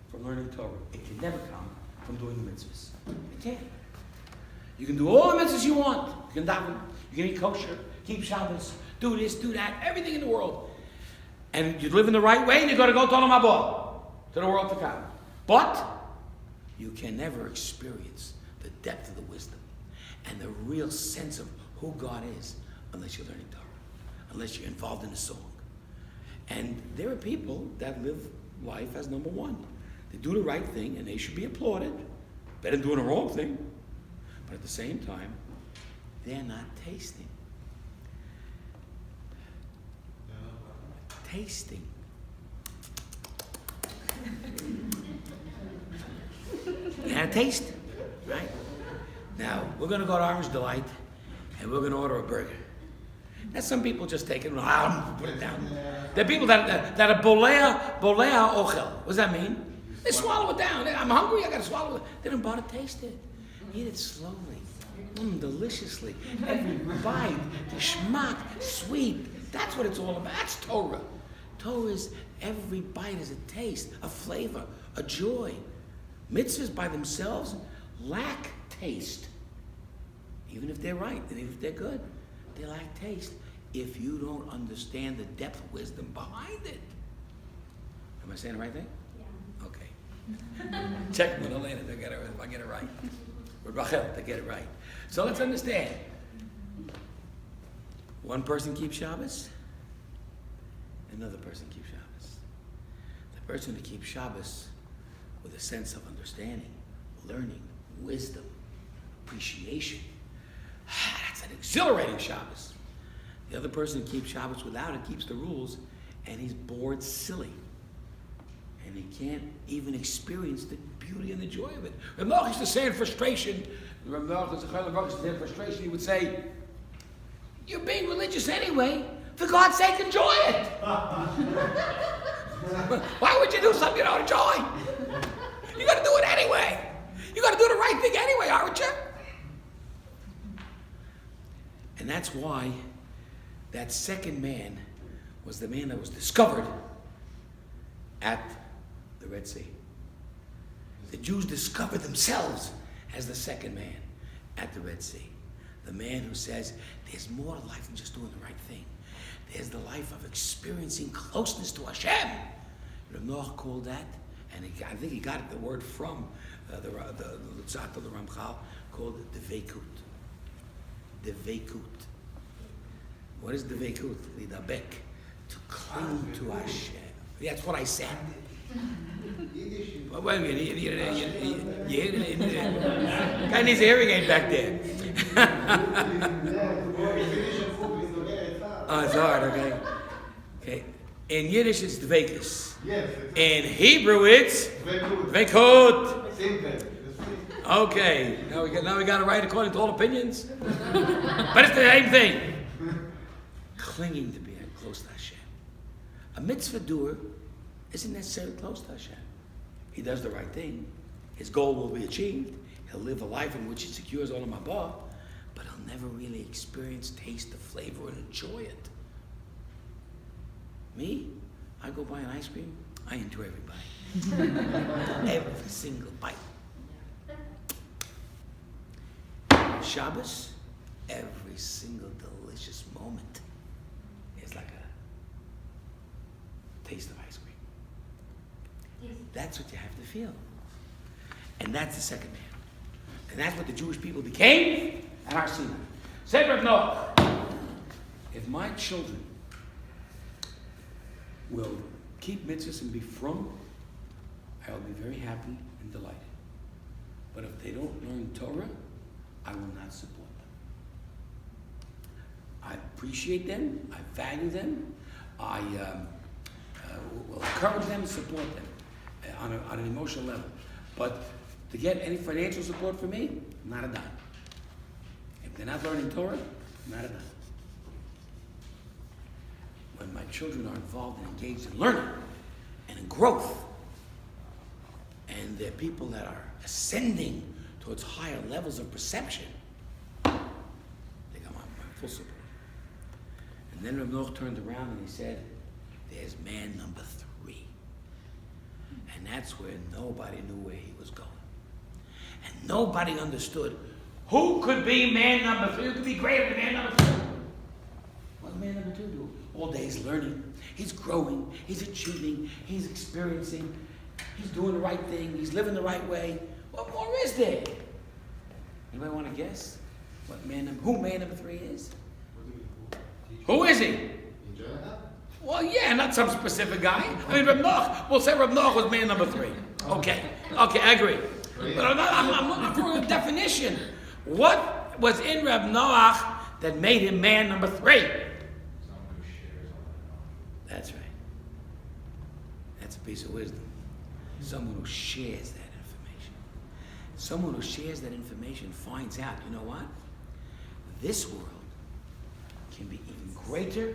from learning Torah. It can never come from doing the mitzvahs. It can't. You can do all the mitzvahs you want. You can daven. You can eat kosher. Keep Shabbos. Do this, do that. Everything in the world. And you live in the right way, and you're going to go to Olam Haba, to the world to come. But you can never experience the depth of the wisdom and the real sense of who God is unless you're learning Torah, unless you're involved in a song. And there are people that live life as number one. They do the right thing, and they should be applauded. Better than doing the wrong thing. But at the same time, they're not tasting. Tasting. You had a taste, right? Now, we're going to go to Orange Delight, and we're going to order a burger. Now some people just take it and put it down. There are people that are bolea ochel. What does that mean? They swallow it down. I'm hungry, I gotta swallow it. They don't bother to taste it. Eat it slowly. Deliciously. Every bite, the schmack, sweet. That's what it's all about. That's Torah. Torah is every bite is a taste, a flavor, a joy. Mitzvahs by themselves lack taste. Even if they're right, and even if they're good, they lack taste if you don't understand the depth of wisdom behind it. Am I saying the right thing? Yeah. Okay. Check with Elena to get it if I get it right. With Rachel to get it right. So let's understand. One person keeps Shabbos, another person keeps Shabbos. The person who keeps Shabbos with a sense of understanding, learning, wisdom, appreciation. That's an exhilarating Shabbos. The other person who keeps Shabbos without it keeps the rules, and he's bored silly. And he can't even experience the beauty and the joy of it. Rabbi Noach used to say in frustration, he would say, you're being religious anyway. For God's sake, enjoy it. Why would you do something you don't enjoy? You got to do it anyway. You got to do the right thing anyway, aren't you? And that's why that second man was the man that was discovered at the Red Sea. The Jews discovered themselves as the second man at the Red Sea. The man who says, there's more to life than just doing the right thing. There's the life of experiencing closeness to Hashem. Rabbi Noach called that, and I think he got the word from the Tzat of the Ramchal, called it the Veikut. The Veikut. What is the Veikut? Lidabek. To cling to Hashem. That's what I said. Well, wait a minute, guy needs a hearing aid back there. Oh, it's hard, okay. Okay. In Yiddish, it's dvekus. In Hebrew, it's dvekut. Okay. Now we got it right according to all opinions. But it's the same thing. Clinging to being close to Hashem. A mitzvah doer isn't necessarily close to Hashem. He does the right thing. His goal will be achieved. He'll live a life in which he secures all of Abba, but he'll never really experience, taste the flavor, and enjoy it. Me, I go buy an ice cream, I enjoy every bite. Every single bite. Shabbos, every single delicious moment is like a taste of ice cream. That's what you have to feel. And that's the second man. And that's what the Jewish people became at Har Sinai. Said Rabbi Noach, if my children will keep mitzvahs and be from, I will be very happy and delighted. But if they don't learn Torah, I will not support them. I appreciate them, I value them, I will encourage them, support them on an emotional level. But to get any financial support from me, not a dime. If they're not learning Torah, not a dime. When my children are involved and engaged in learning and in growth, and they're people that are ascending towards higher levels of perception, they got my full support. And then Rabbi Noach turned around and he said, there's man number 3. And that's where nobody knew where he was going. And nobody understood who could be man number 3, who could be greater than man number 2. What does man number 2 do? All day he's learning, he's growing, he's achieving, he's experiencing, he's doing the right thing, he's living the right way. What more is there? Anybody want to guess who man number 3 is? Who is he? Well, yeah, not some specific guy. I mean, Rabbi Noach, we'll say Rabbi Noach was man number 3. Okay, I agree. But I'm looking for a definition. What was in Rabbi Noach that made him man number 3? That's right. That's a piece of wisdom. Someone who shares that information. Someone who shares that information finds out, you know what? This world can be even greater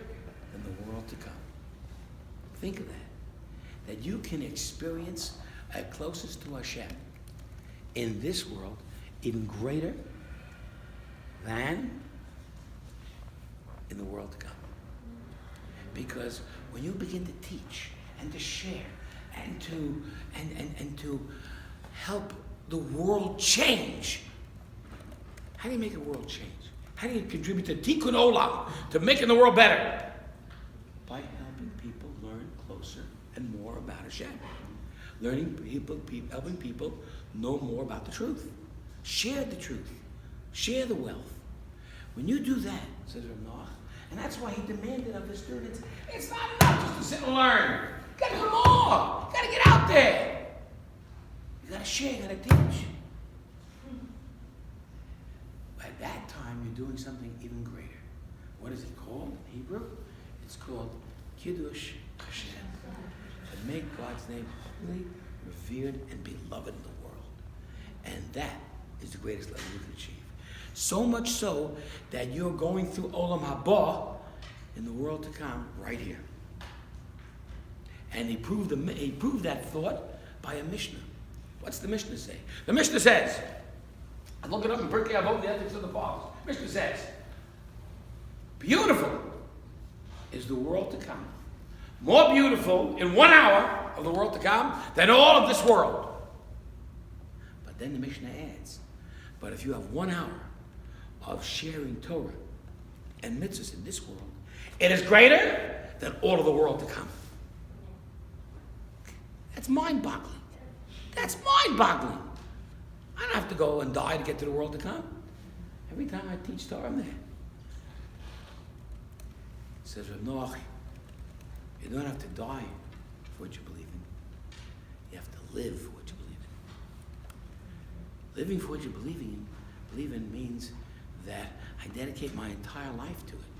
than the world to come. Think of that. That you can experience a closest to Hashem in this world even greater than in the world to come. Because when you begin to teach and to share and to help the world change, how do you make a world change? How do you contribute to tikkun olam, to making the world better? By helping people learn closer and more about Hashem. Helping people know more about the truth. Share the truth. Share the wealth. When you do that, says Rabbi Noach, and that's why he demanded of the students, it's not enough just to sit and learn. You gotta do more. You gotta get out there. You gotta share, you gotta teach. At that time, you're doing something even greater. What is it called in Hebrew? It's called Kiddush Hashem. To make God's name holy, revered, and beloved in the world. And that is the greatest level you can achieve. So much so that you're going through Olam Haba in the world to come right here. And he proved that thought by a Mishnah. What's the Mishnah say? The Mishnah says, I look it up in Pirkei Avot, the Ethics of the Fathers. Mishnah says, beautiful is the world to come. More beautiful in 1 hour of the world to come than all of this world. But then the Mishnah adds, but if you have 1 hour of sharing Torah and mitzvahs in this world, it is greater than all of the world to come. That's mind-boggling. That's mind-boggling. I don't have to go and die to get to the world to come. Every time I teach Torah, I'm there. It says Rabbi Noach, you don't have to die for what you believe in. You have to live for what you believe in. Living for what you believe in means that I dedicate my entire life to it.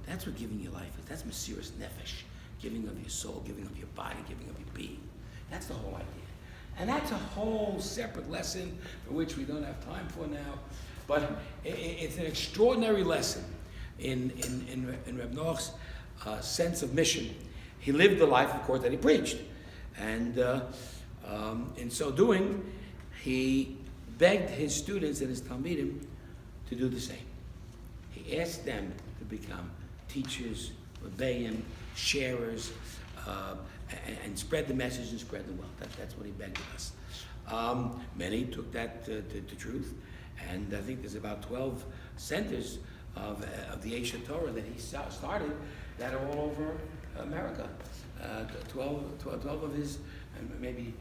That's what giving your life is. That's Mesiras Nefesh. Giving of your soul, giving of your body, giving of your being. That's the whole idea. And that's a whole separate lesson for which we don't have time for now. But it's an extraordinary lesson in Rabbi Noach's sense of mission. He lived the life, of course, that he preached. And in so doing, he begged his students and his Talmidim to do the same. He asked them to become teachers, rebbeim, sharers, and spread the message and spread the wealth. That's what he begged of us. Many took that to truth, and I think there's about 12 centers of the Asia Torah that he started that are all over America. 12 of his, maybe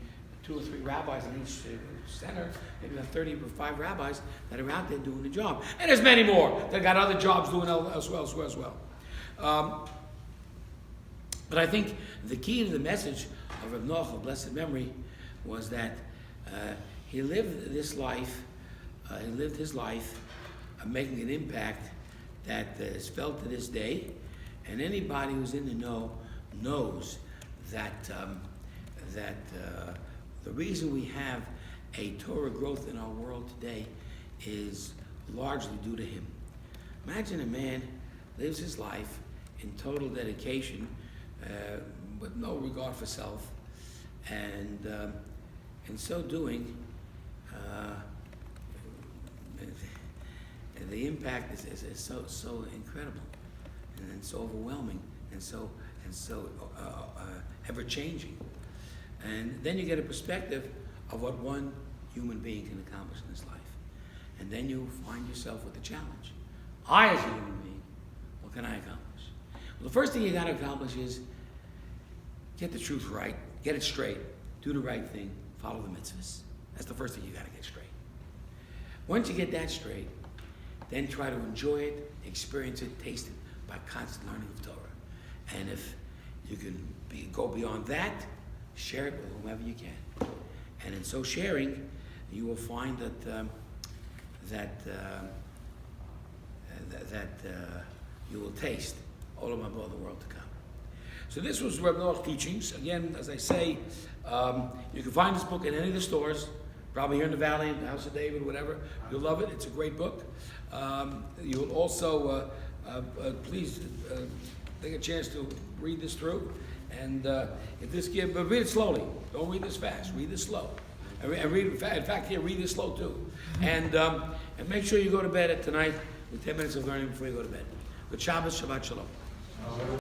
2 or 3 rabbis in each center, maybe about 35 rabbis that are out there doing the job. And there's many more that got other jobs doing elsewhere as well. But I think the key to the message of Rabbi Noach of blessed memory was that he lived this life, his life making an impact that is felt to this day, and anybody who's in the know knows that the reason we have a Torah growth in our world today is largely due to him. Imagine a man lives his life in total dedication, with no regard for self, and in so doing, the impact is so incredible, and so overwhelming, and so ever changing. And then you get a perspective of what one human being can accomplish in this life, and then you find yourself with the challenge. I, as a human being, what can I accomplish? Well, the first thing you got to accomplish is get the truth right, get it straight, do the right thing, follow the mitzvahs. That's the first thing you got to get straight. Once you get that straight, then try to enjoy it, experience it, taste it by constant learning of Torah. And if you can go beyond that, share it with whomever you can. And in so sharing, you will find that you will taste all of the world to come. So this was Rabbi Noach's teachings. Again, as I say, you can find this book in any of the stores, probably here in the Valley, in the House of David, whatever. You'll love it. It's a great book. You will also please take a chance to read this through. And if this gives, but read it slowly. Don't read this fast. Read this slow. And read, in fact, here, read this slow too. And make sure you go to bed tonight with 10 minutes of learning before you go to bed. Good Shabbos, Shabbat Shalom.